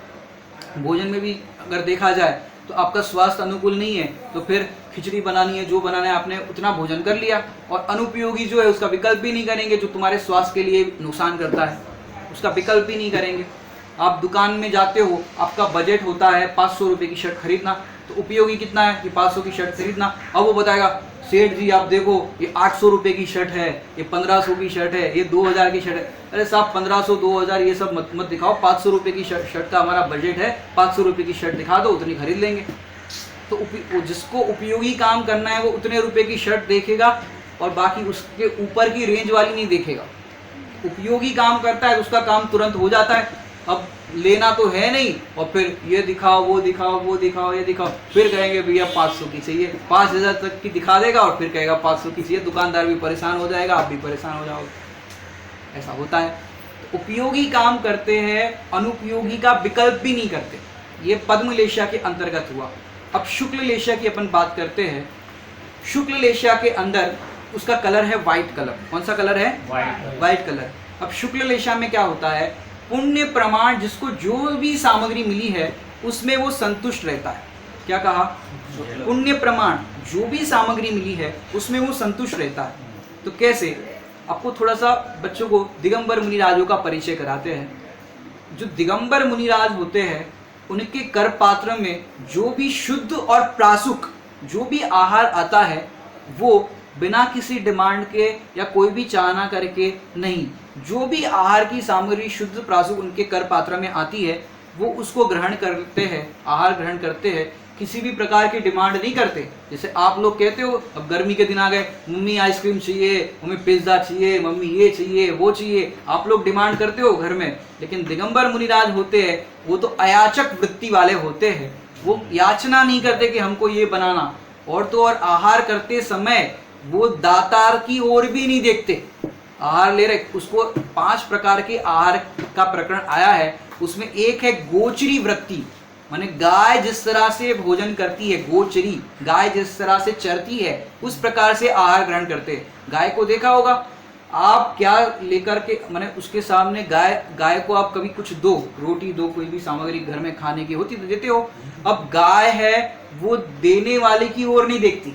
भोजन में भी अगर देखा जाए तो आपका स्वास्थ्य अनुकूल नहीं है तो फिर खिचड़ी बनानी है, जो बनाना है आपने उतना भोजन कर लिया, और अनुपयोगी जो है उसका विकल्प भी नहीं करेंगे, जो तुम्हारे स्वास्थ्य के लिए नुकसान करता है उसका विकल्प भी नहीं करेंगे। आप दुकान में जाते हो, आपका बजट होता है 500 रुपये की शर्ट खरीदना, तो उपयोगी कितना है कि 500 की शर्ट खरीदना। अब वो बताएगा सेठ जी आप देखो ये 800 रुपये की शर्ट है, ये 1500 की शर्ट है, ये 2000 की शर्ट है। अरे साहब 1500 2000 ये सब मत दिखाओ, 500 रुपये की शर्ट का हमारा बजट है, 500 रुपये की शर्ट दिखा दो, उतनी खरीद लेंगे। तो जिसको उपयोगी काम करना है वो उतने रुपए की शर्ट देखेगा और बाकी उसके ऊपर की रेंज वाली नहीं देखेगा। उपयोगी काम करता है उसका काम तुरंत हो जाता है। अब लेना तो है नहीं, और फिर ये दिखाओ वो दिखाओ वो दिखाओ ये दिखाओ, फिर कहेंगे भैया 500 की चाहिए, 5000 तक की दिखा देगा और फिर कहेगा 500 की चाहिए। दुकानदार भी परेशान हो जाएगा, आप भी परेशान हो जाओगे, ऐसा होता है। तो उपयोगी काम करते हैं, अनुपयोगी का विकल्प भी नहीं करते। ये पद्म लेशा के अंतर्गत हुआ। अब शुक्ल लेशा की अपन बात करते हैं। शुक्ल लेशा के अंदर उसका कलर है व्हाइट कलर। कौन सा कलर है, व्हाइट कलर। अब शुक्ल लेशा में क्या होता है, पुण्य प्रमाण जिसको जो भी सामग्री मिली है उसमें वो संतुष्ट रहता है। क्या कहा, पुण्य प्रमाण जो भी सामग्री मिली है उसमें वो संतुष्ट रहता है। तो कैसे, आपको थोड़ा सा बच्चों को दिगंबर मुनिराजों का परिचय कराते हैं। जो दिगंबर मुनिराज होते हैं उनके कर पात्र में जो भी शुद्ध और प्रासुक जो भी आहार आता है वो बिना किसी डिमांड के या कोई भी चाहना करके नहीं, जो भी आहार की सामग्री शुद्ध प्रासुक उनके कर पात्र में आती है वो उसको ग्रहण करते हैं, आहार ग्रहण करते हैं, किसी भी प्रकार की डिमांड नहीं करते। जैसे आप लोग कहते हो, अब गर्मी के दिन आ गए, मम्मी आइसक्रीम चाहिए, मम्मी पिज्ज़ा चाहिए, मम्मी ये चाहिए वो चाहिए, आप लोग डिमांड करते हो घर में। लेकिन दिगंबर मुनिराज होते हैं, वो तो अयाचक वृत्ति वाले होते हैं, वो याचना नहीं करते कि हमको ये बनाना। और तो और आहार करते समय वो दातार की ओर भी नहीं देखते। आहार ले रहे, उसको 5 प्रकार के आहार का प्रकरण आया है, उसमें एक है गोचरी वृत्ति, माने गाय जिस तरह से भोजन करती है, गोचरी, गाय जिस तरह से चरती है उस प्रकार से आहार ग्रहण करते हैं। गाय को देखा होगा आप, क्या लेकर के, माने उसके सामने गाय को आप कभी कुछ दो, रोटी दो, कोई भी सामग्री घर में खाने की होती तो देते हो। अब गाय है वो देने वाले की ओर नहीं देखती।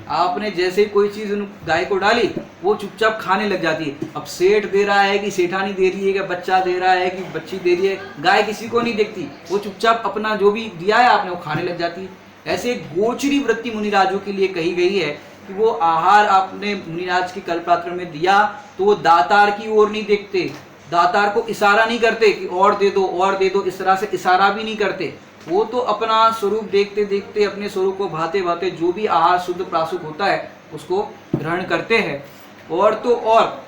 आपने जैसे कोई चीज उन गाय को डाली, वो चुपचाप खाने लग जाती है। अब सेठ दे रहा है कि सेठानी दे रही है, कि बच्चा दे रहा है कि बच्ची दे रही है, गाय किसी को नहीं देखती, वो चुपचाप अपना जो भी दिया है आपने वो खाने लग जाती है। ऐसे गोचरी वृत्ति मुनिराजों के लिए कही गई है कि वो आहार आपने मुनिराज के कल्पपात्र में दिया तो वो दातार की ओर नहीं देखते, दातार को इशारा नहीं करते कि और दे दो और दे दो, इस तरह से इशारा भी नहीं करते। वो तो अपना स्वरूप देखते देखते, अपने स्वरूप को भाते भाते जो भी आहार शुद्ध प्रासुक होता है उसको ग्रहण करते हैं। और तो और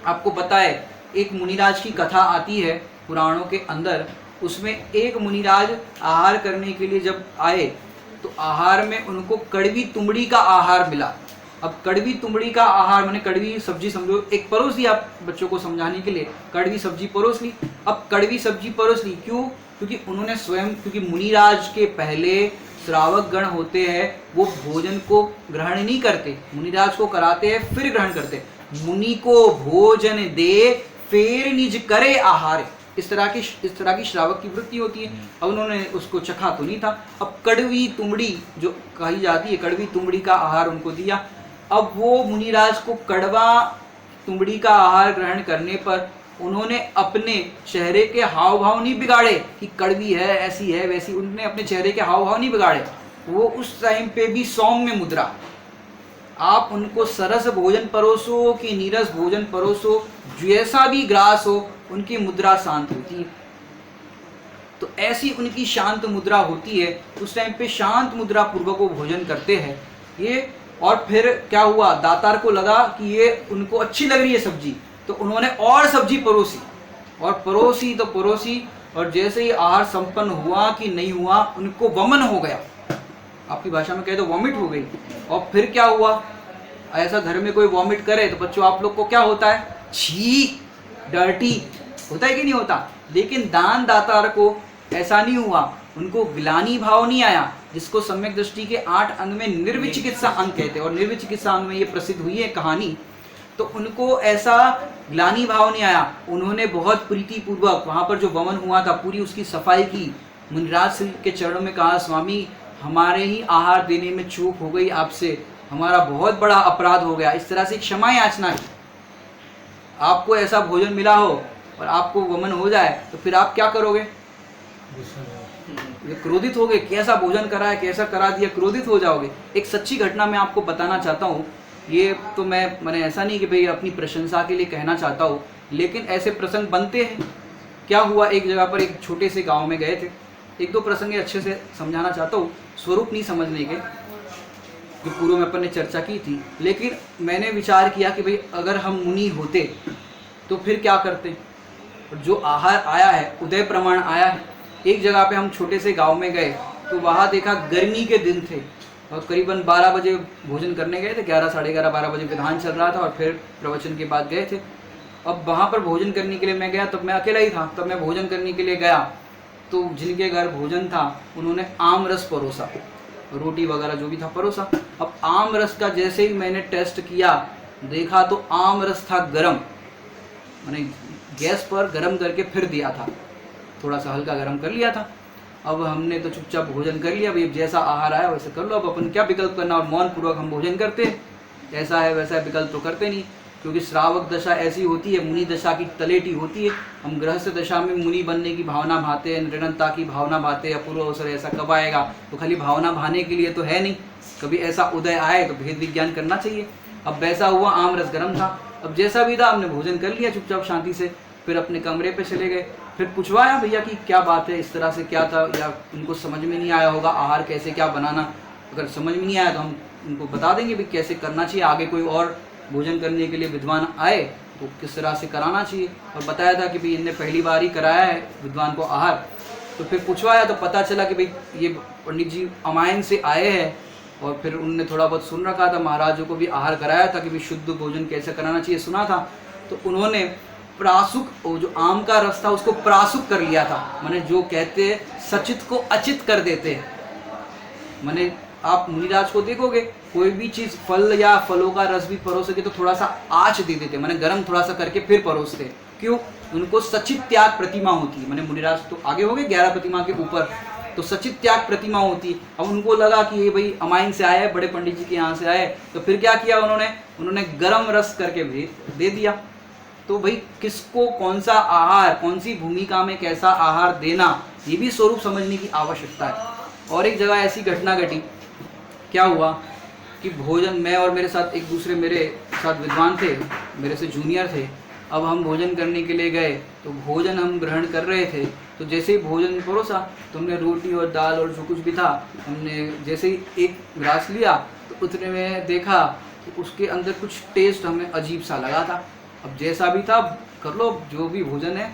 आपको पता है, एक मुनिराज की कथा आती है पुराणों के अंदर, उसमें एक मुनिराज आहार करने के लिए जब आए तो आहार में उनको कड़वी तुमड़ी का आहार मिला। अब कड़वी तुमड़ी का आहार माने कड़वी सब्जी, समझो एक परोस दी आप बच्चों को समझाने के लिए, कड़वी सब्जी परोस ली। अब कड़वी सब्जी परोस ली क्यों? क्योंकि उन्होंने स्वयं, क्योंकि मुनिराज के पहले श्रावक गण होते हैं वो भोजन को ग्रहण नहीं करते, मुनिराज को कराते हैं फिर ग्रहण करते। मुनि को भोजन दे फिर निज करे आहार, इस तरह की श्रावक की वृत्ति होती है। अब उन्होंने उसको चखा तो नहीं था। अब कड़वी तुमड़ी जो कही जाती है, कड़वी तुमड़ी का आहार उनको दिया। अब वो मुनिराज को कड़वा तुमड़ी का आहार ग्रहण करने पर उन्होंने अपने चेहरे के हाव भाव नहीं बिगाड़े कि कड़वी है, ऐसी है वैसी, उन्होंने अपने चेहरे के हाव भाव नहीं बिगाड़े। वो उस टाइम पे भी सौम्य मुद्रा, आप उनको सरस भोजन परोसो कि नीरस भोजन परोसो, जैसा भी ग्रास हो उनकी मुद्रा शांत होती है। तो ऐसी उनकी शांत मुद्रा होती है, उस टाइम पे शांत मुद्रा पूर्वक वो भोजन करते हैं ये। और फिर क्या हुआ, दातार को लगा कि ये उनको अच्छी लग रही है सब्जी, तो उन्होंने और सब्जी परोसी और परोसी तो परोसी, और जैसे ही आहार संपन्न हुआ कि नहीं हुआ, उनको वमन हो गया, आपकी भाषा में कहे तो वॉमिट हो गई। और फिर क्या हुआ, ऐसा घर में कोई वॉमिट करे तो बच्चों आप लोग को क्या होता है, छी, डर्टी होता है कि नहीं होता। लेकिन दान दातार को ऐसा नहीं हुआ, उनको ग्लानि भाव नहीं आया, जिसको सम्यक दृष्टि के 8 अंग में निर्विचिकित्सा अंग कहते हैं, और निर्विचिकित्सा अंग में ये प्रसिद्ध हुई है कहानी। तो उनको ऐसा ग्लानि भाव नहीं आया, उन्होंने बहुत प्रीति पूर्वक वहाँ पर जो वमन हुआ था पूरी उसकी सफाई की, मुनिराज के चरणों में कहा, स्वामी हमारे ही आहार देने में चूक हो गई आपसे, हमारा बहुत बड़ा अपराध हो गया, इस तरह से क्षमा याचना की। आपको ऐसा भोजन मिला हो और आपको वमन हो जाए तो फिर आप क्या करोगे, क्रोधित होगे, कैसा भोजन करा है, कैसा करा दिया, क्रोधित हो जाओगे। एक सच्ची घटना मैं आपको बताना चाहता हूँ, ये तो मैंने ऐसा नहीं कि भाई अपनी प्रशंसा के लिए कहना चाहता हूँ, लेकिन ऐसे प्रसंग बनते हैं। क्या हुआ, एक जगह पर एक छोटे से गांव में गए थे, 1-2 प्रसंग अच्छे से समझाना चाहता हूँ, स्वरूप नहीं समझने के, जो पूर्व में अपन ने चर्चा की थी। लेकिन मैंने विचार किया कि भाई अगर हम मुनि होते तो फिर क्या करते। जो आहार आया है, उदय प्रमाण आया है, एक जगह पे हम छोटे से गांव में गए तो वहाँ देखा गर्मी के दिन थे और करीबन 12 बजे भोजन करने गए थे, 11, साढ़े 11, 12 बजे विधान चल रहा था और फिर प्रवचन के बाद गए थे। अब वहाँ पर भोजन करने के लिए मैं गया, तब मैं अकेला ही था, तब मैं भोजन करने के लिए गया तो जिनके घर भोजन था उन्होंने आम रस परोसा, रोटी वगैरह जो भी था परोसा। अब आम रस का जैसे ही मैंने टेस्ट किया, देखा तो आम रस था गरम, मैंने गैस पर गरम करके फिर दिया था, थोड़ा सा हल्का गरम कर लिया था। अब हमने तो चुपचाप भोजन कर लिया, भाई जैसा आहार आया वैसे कर लो, अब अपन क्या विकल्प करना, और मौन पूर्वक हम भोजन करते हैं, ऐसा है वैसा है, विकल्प तो करते नहीं, क्योंकि श्रावक दशा ऐसी होती है, मुनि दशा की तलेटी होती है। हम गृहस्थ दशा में मुनि बनने की भावना भाते हैं, निर्णता की भावना भाते हैं, अपूर्व अवसर ऐसा कब आएगा, तो खाली भावना भाने के लिए तो है नहीं, कभी ऐसा उदय आए तो भेद विज्ञान करना चाहिए। अब वैसा हुआ, आम रस गर्म था, अब जैसा भी था हमने भोजन कर लिया चुपचाप शांति से, फिर अपने कमरे पे चले गए। फिर पूछवाया भैया कि क्या बात है, इस तरह से क्या था, या उनको समझ में नहीं आया होगा आहार कैसे क्या बनाना। अगर समझ में नहीं आया तो हम उनको बता देंगे भी कैसे करना चाहिए, आगे कोई और भोजन करने के लिए विद्वान आए तो किस तरह से कराना चाहिए। और बताया था कि भाई इनने पहली बार ही कराया है विद्वान को आहार। तो फिर पूछवाया तो पता चला कि भाई ये पंडित जी अमायन से आए हैं, और फिर उनने थोड़ा बहुत सुन रखा था, महाराजों को भी आहार कराया था कि भाई शुद्ध भोजन कैसे कराना चाहिए सुना था। तो उन्होंने प्रासुक, वो जो आम का रस था उसको प्रासुक कर लिया था, माने जो कहते हैं सचित को अचित कर देते हैं। माने आप मुनिराज को देखोगे कोई भी चीज फल या फलों का रस भी परोसोगे तो थोड़ा सा आँच दे देते, माने गर्म थोड़ा सा करके फिर परोसते। क्यों? उनको सचित त्याग प्रतिमा होती है। माने मुनिराज तो आगे हो गए 11 प्रतिमा के ऊपर, तो सचित त्याग प्रतिमा होती है। अब उनको लगा कि ये भाई अमाइन से आए, बड़े पंडित जी के यहाँ से आए, तो फिर क्या किया उन्होंने गर्म रस करके भी दे दिया। तो भाई किसको कौन सा आहार, कौन सी भूमिका में कैसा आहार देना, ये भी स्वरूप समझने की आवश्यकता है। और एक जगह ऐसी घटना घटी, क्या हुआ कि भोजन, मैं और मेरे साथ एक दूसरे मेरे साथ विद्वान थे, मेरे से जूनियर थे। अब हम भोजन करने के लिए गए तो भोजन हम ग्रहण कर रहे थे, तो जैसे ही भोजन परोसा तो हमने रोटी और दाल और जो कुछ भी था, हमने जैसे ही एक ग्रास लिया तो उतने में देखा कि उसके अंदर कुछ टेस्ट हमें अजीब सा लगा था। अब जैसा भी था कर लो, जो भी भोजन है,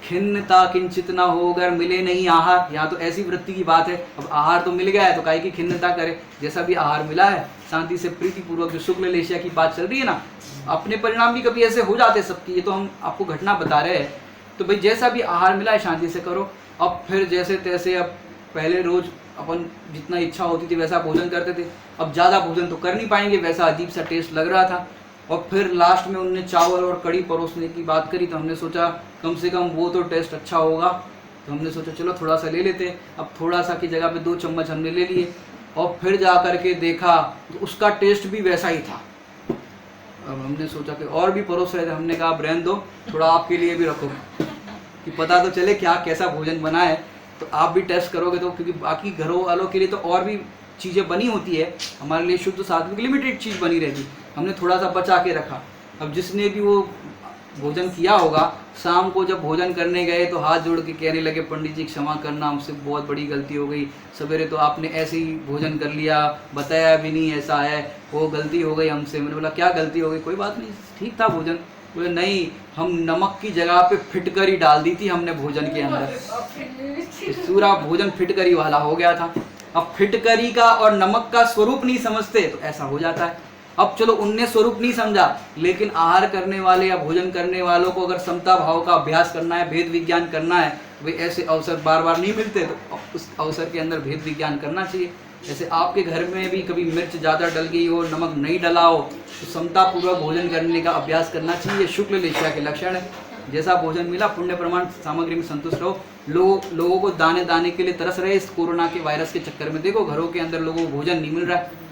खिन्नता किंचित ना हो अगर मिले नहीं आहार, यहाँ तो ऐसी वृत्ति की बात है। अब आहार तो मिल गया है तो काहे की खिन्नता करे, जैसा भी आहार मिला है शांति से प्रीति पूर्वक, जो शुक्ल लेशिया की बात चल रही है ना, अपने परिणाम भी कभी ऐसे हो जाते सबकी, ये तो हम आपको घटना बता रहे हैं। तो भाई जैसा भी आहार मिला है शांति से करो। अब फिर जैसे तैसे, अब पहले रोज अपन जितना इच्छा होती थी वैसा भोजन करते थे, अब ज़्यादा भोजन तो कर नहीं पाएंगे, वैसा अजीब सा टेस्ट लग रहा था। और फिर लास्ट में उनने चावल और कड़ी परोसने की बात करी, तो हमने सोचा कम से कम वो तो टेस्ट अच्छा होगा, तो हमने सोचा चलो थोड़ा सा ले लेते। अब थोड़ा सा की जगह पे 2 चम्मच हमने ले लिए, और फिर जा कर के देखा तो उसका टेस्ट भी वैसा ही था। अब हमने सोचा कि और भी परोस रहे थे, हमने कहा आप रहने दो, थोड़ा आपके लिए भी रखो कि पता तो चले क्या कैसा भोजन बना है, तो आप भी टेस्ट करोगे तो, क्योंकि बाकी घरों वालों के लिए तो और भी चीज़ें बनी होती है, हमारे लिए शुद्ध सात्विक लिमिटेड चीज़ बनी रहती, हमने थोड़ा सा बचा के रखा। अब जिसने भी वो भोजन किया होगा, शाम को जब भोजन करने गए तो हाथ जोड़ के कहने लगे पंडित जी क्षमा करना, हमसे बहुत बड़ी गलती हो गई, सवेरे तो आपने ऐसे ही भोजन कर लिया, बताया भी नहीं ऐसा है, वो गलती हो गई हमसे। मैंने बोला क्या गलती हो गई? कोई बात नहीं, ठीक था भोजन। बोले नहीं, हम नमक की जगह पे फिटकरी डाल दी थी हमने भोजन के अंदर, पूरा भोजन फिटकरी वाला हो गया था। अब फिटकरी का और नमक का स्वरूप नहीं समझते तो ऐसा हो जाता है। अब चलो उनने स्वरूप नहीं समझा, लेकिन आहार करने वाले या भोजन करने वालों को अगर समता भाव का अभ्यास करना है, भेद विज्ञान करना है, वे ऐसे अवसर बार बार नहीं मिलते, तो उस अवसर के अंदर भेद विज्ञान करना चाहिए। जैसे आपके घर में भी कभी मिर्च ज़्यादा डल गई हो, नमक नहीं डला हो, तो समतापूर्वक भोजन करने का अभ्यास करना चाहिए। शुक्ल लेशिया के लक्षण है। जैसा भोजन मिला पुण्य प्रमाण सामग्री में संतुष्ट रहो। लोगों को दाने दाने के लिए तरस रहे इस कोरोना के वायरस के चक्कर में, देखो घरों के अंदर लोगों को भोजन नहीं मिल रहा है,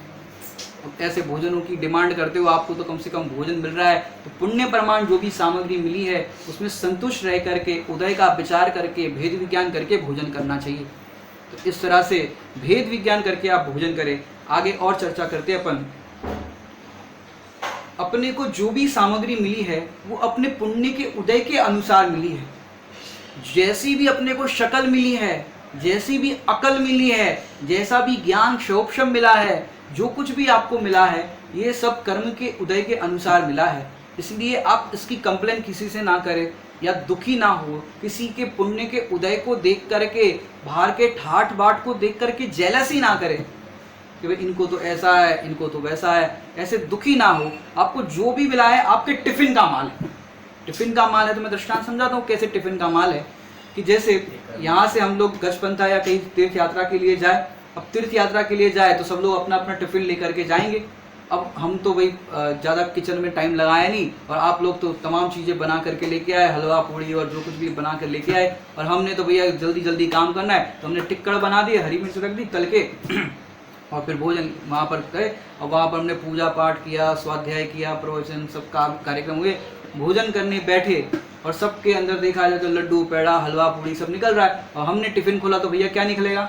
ऐसे भोजनों की डिमांड करते हो, आपको तो कम से कम भोजन मिल रहा है, तो पुण्य प्रमाण जो भी सामग्री मिली है उसमें संतुष्ट रह करके, उदय का विचार करके, भेद विज्ञान करके भोजन करना चाहिए। तो इस तरह से भेद विज्ञान करके आप भोजन करें। आगे और चर्चा करते हैं अपन। अपने को जो भी सामग्री मिली है वो अपने पुण्य के उदय के अनुसार मिली है। जैसी भी अपने को शक्ल मिली है, जैसी भी अकल मिली है, जैसा भी ज्ञान क्षोभम मिला है, जो कुछ भी आपको मिला है, ये सब कर्म के उदय के अनुसार मिला है। इसलिए आप इसकी कंप्लेन किसी से ना करें या दुखी ना हो, किसी के पुण्य के उदय को देख करके, बाहर के ठाठ बाट को देख करके जेलसी ना करें कि भाई इनको तो ऐसा है, इनको तो वैसा है, ऐसे दुखी ना हो। आपको जो भी मिला है आपके टिफिन का माल है। टिफिन का माल है तो मैं दृष्टांत समझाता हूँ कैसे टिफिन का माल है। कि जैसे यहाँ से हम लोग गजपंथा या कहीं तीर्थ यात्रा के लिए जाए, अब तीर्थ यात्रा के लिए जाए तो सब लोग अपना अपना टिफिन लेकर के जाएंगे। अब हम तो भाई ज़्यादा किचन में टाइम लगाया नहीं, और आप लोग तो तमाम चीज़ें बना करके लेके आए, हलवा पूड़ी और जो कुछ भी बना कर लेके आए, और हमने तो भैया जल्दी जल्दी काम करना है तो हमने टिक्कड़ बना दिए, हरी मिर्च रख दी तल के और फिर भोजन वहाँ पर गए, और वहाँ पर हमने पूजा पाठ किया, स्वाध्याय किया, प्रवचन सब कार्यक्रम हुए। भोजन करने बैठे और सबके अंदर देखा जाए तो लड्डू पेड़ा हलवा पूड़ी सब निकल रहा है, और हमने टिफिन खोला तो भैया क्या निकलेगा?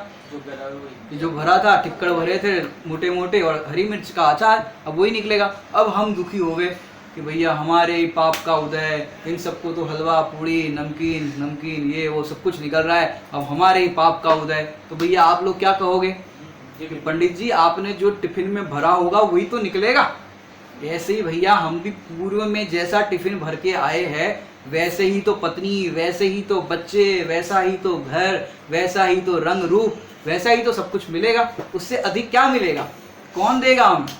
जो भरा था, टिक्कड़ भरे थे मोटे मोटे और हरी मिर्च का अचार, अब वही निकलेगा। अब हम दुखी हो गए कि भैया हमारे ही पाप का उदय, इन सबको तो हलवा पूड़ी नमकीन नमकीन ये वो सब कुछ निकल रहा है, अब हमारे ही पाप का उदय। तो भैया आप लोग क्या कहोगे कि पंडित जी आपने जो टिफिन में भरा होगा वही तो निकलेगा। ऐसे ही भैया हम भी पूर्व में जैसा टिफिन भर के आए हैं वैसे ही तो पत्नी, वैसे ही तो बच्चे, वैसा ही तो घर, वैसा ही तो रंग रूप, वैसा ही तो सब कुछ मिलेगा। उससे अधिक क्या मिलेगा, कौन देगा हमें।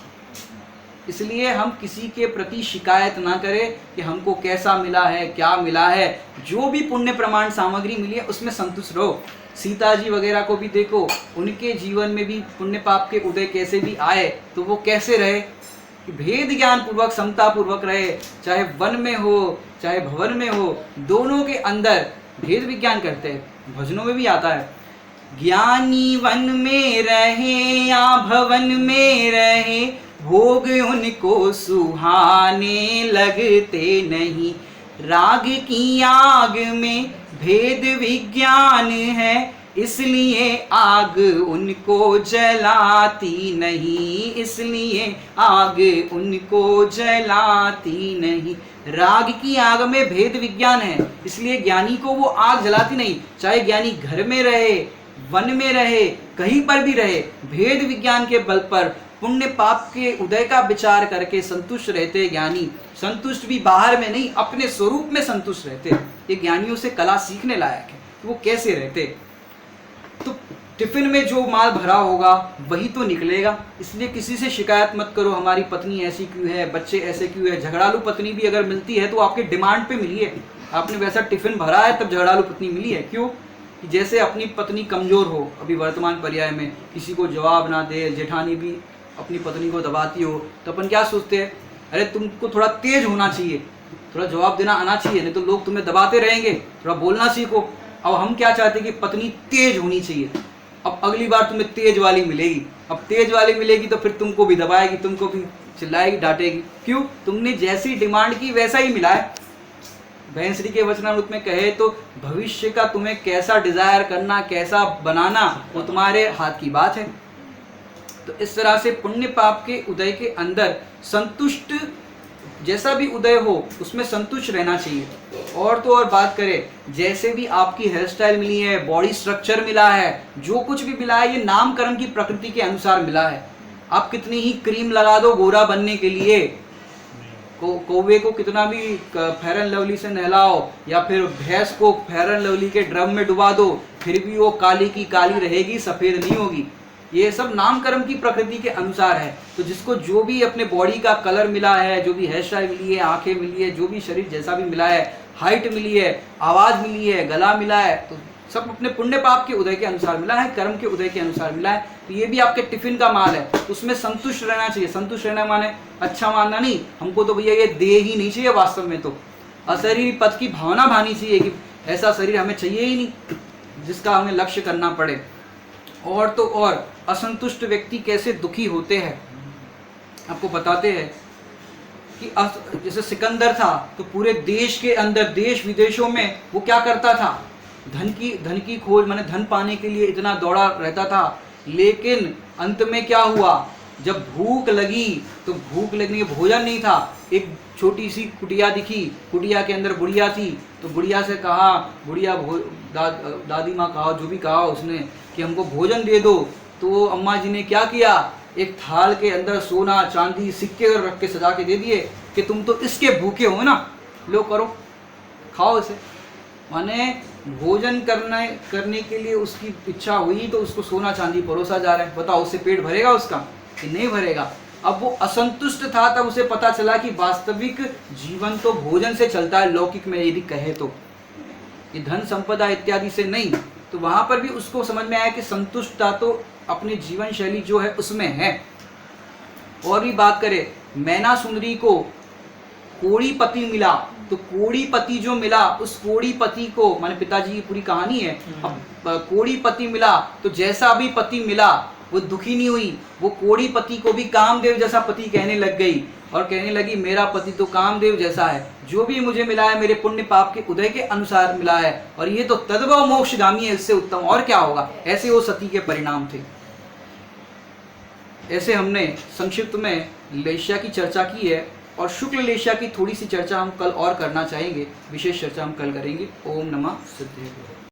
इसलिए हम किसी के प्रति शिकायत ना करें कि हमको कैसा मिला है, क्या मिला है। जो भी पुण्य प्रमाण सामग्री मिली है उसमें संतुष्ट रहो। सीता जी वगैरह को भी देखो, उनके जीवन में भी पुण्य पाप के उदय कैसे भी आए तो वो कैसे रहे कि भेद ज्ञान पूर्वक समता पूर्वक रहे। चाहे वन में हो चाहे भवन में हो, दोनों के अंदर भेद विज्ञान करते हैं। भजनों में भी आता है, ज्ञानी वन में रहे या भवन में रहे, भोग उनको सुहाने लगते नहीं। राग की आग में भेद विज्ञान है, इसलिए आग उनको जलाती नहीं, इसलिए आग उनको जलाती नहीं। राग की आग में भेद विज्ञान है, इसलिए ज्ञानी को वो आग जलाती नहीं। चाहे ज्ञानी घर में रहे, वन में रहे, कहीं पर भी रहे, भेद विज्ञान के बल पर पुण्य पाप के उदय का विचार करके संतुष्ट रहते। ज्ञानी संतुष्ट भी बाहर में नहीं, अपने स्वरूप में संतुष्ट रहते। ये ज्ञानियों से कला सीखने लायक है, वो कैसे रहते। तो टिफिन में जो माल भरा होगा वही तो निकलेगा। इसलिए किसी से शिकायत मत करो, हमारी पत्नी ऐसी क्यों है, बच्चे ऐसे क्यों है। झगड़ालू पत्नी भी अगर मिलती है तो आपके डिमांड पे मिली है, आपने वैसा टिफिन भरा है तब झगड़ालू पत्नी मिली है। क्यों कि जैसे अपनी पत्नी कमजोर हो, अभी वर्तमान पर्याय में किसी को जवाब ना दे, जेठानी भी अपनी पत्नी को दबाती हो, तो अपन क्या सोचते हैं, अरे तुमको थोड़ा तेज होना चाहिए, थोड़ा जवाब देना आना चाहिए, नहीं तो लोग तुम्हें दबाते रहेंगे, थोड़ा बोलना सीखो। अब हम क्या चाहते हैं कि पत्नी तेज होनी चाहिए। अब अगली बार तुम्हें तेज वाली मिलेगी, अब तेज वाली मिलेगी तो फिर तुमको भी दबाएगी, तुमको भी चिल्लाएगी, डांटेगी। क्यों, तुमने जैसी डिमांड की वैसा ही मिला है। भैंसरी के वचनामृत में कहे तो भविष्य का तुम्हें कैसा डिजायर करना, कैसा बनाना, वो तुम्हारे हाथ की बात है। तो इस तरह से पुण्य पाप के उदय के अंदर संतुष्ट, जैसा भी उदय हो उसमें संतुष्ट रहना चाहिए। और तो और बात करें, जैसे भी आपकी हेयर स्टाइल मिली है, बॉडी स्ट्रक्चर मिला है, जो कुछ भी मिला है, ये नाम कर्म की प्रकृति के अनुसार मिला है। आप कितनी ही क्रीम लगा दो गोरा बनने के लिए, कौवे को कितना भी फेयर एंड लवली से नहलाओ, या फिर भैंस को फेयर एंड लवली के ड्रम में डुबा दो, फिर भी वो काली की काली रहेगी, सफेद नहीं होगी। ये सब नामकर्म की प्रकृति के अनुसार है। तो जिसको जो भी अपने बॉडी का कलर मिला है, जो भी हेयर स्टाइल मिली है, आंखें मिली है, जो भी शरीर जैसा भी मिला है, हाइट मिली है, आवाज मिली है, गला मिला है, तो सब अपने पुण्य पाप के उदय के अनुसार मिला है, कर्म के उदय के अनुसार मिला है। तो ये भी आपके टिफिन का माल है, तो उसमें संतुष्ट रहना चाहिए। संतुष्ट रहना माने अच्छा मानना नहीं, हमको तो भैया ये दे ही नहीं चाहिए, वास्तव में तो अशरीरी पद की भावना भानी चाहिए कि ऐसा शरीर हमें चाहिए ही नहीं जिसका हमें लक्ष्य करना पड़े। और तो और असंतुष्ट व्यक्ति कैसे दुखी होते हैं, आपको बताते हैं कि जैसे सिकंदर था तो पूरे देश के अंदर, देश विदेशों में वो क्या करता था, धन की खोज, माने धन पाने के लिए इतना दौड़ा रहता था। लेकिन अंत में क्या हुआ, जब भूख लगी तो भूख लगने के भोजन नहीं था। एक छोटी सी कुटिया दिखी, कुटिया के अंदर बुढ़िया थी, तो बुढ़िया से कहा, बुढ़िया दादी माँ कहा, जो भी कहा उसने कि हमको भोजन दे दो। तो अम्मा जी ने क्या किया, एक थाल के अंदर सोना चांदी सिक्के रख के सजा के दे दिए कि तुम तो इसके भूखे हो ना, लो करो खाओ इसे। माने भोजन करने के लिए उसकी इच्छा हुई तो उसको सोना चांदी परोसा जा रहा है। बताओ उससे पेट भरेगा उसका कि नहीं भरेगा। अब वो असंतुष्ट था, तब उसे पता चला कि वास्तविक जीवन तो भोजन से चलता है, लौकिक में यदि कहे तो, ये धन संपदा इत्यादि से नहीं। तो वहां पर भी उसको समझ में आया कि संतुष्टता तो अपनी जीवन शैली जो है उसमें है। और भी बात करें, मैना सुंदरी को कोड़ी पति मिला, तो कोड़ी पति जो मिला, उस कोड़ी पति को, माने पिताजी की पूरी कहानी है। अब कोड़ी पति मिला तो जैसा भी पति मिला वो दुखी नहीं हुई, वो कोड़ी पति को भी कामदेव जैसा पति कहने लग गई और कहने लगी मेरा पति तो कामदेव जैसा है, जो भी मुझे मिला है मेरे पुण्य पाप के उदय के अनुसार मिला है, और ये तो तद्भव मोक्षगामी है, इससे उत्तम और क्या होगा। ऐसे वो सती के परिणाम थे। ऐसे हमने संक्षिप्त में लेश्या की चर्चा की है। और शुक्ल लेशा की थोड़ी सी चर्चा हम कल और करना चाहेंगे, विशेष चर्चा हम कल करेंगे। ओम नमः सिद्धेश्वराय।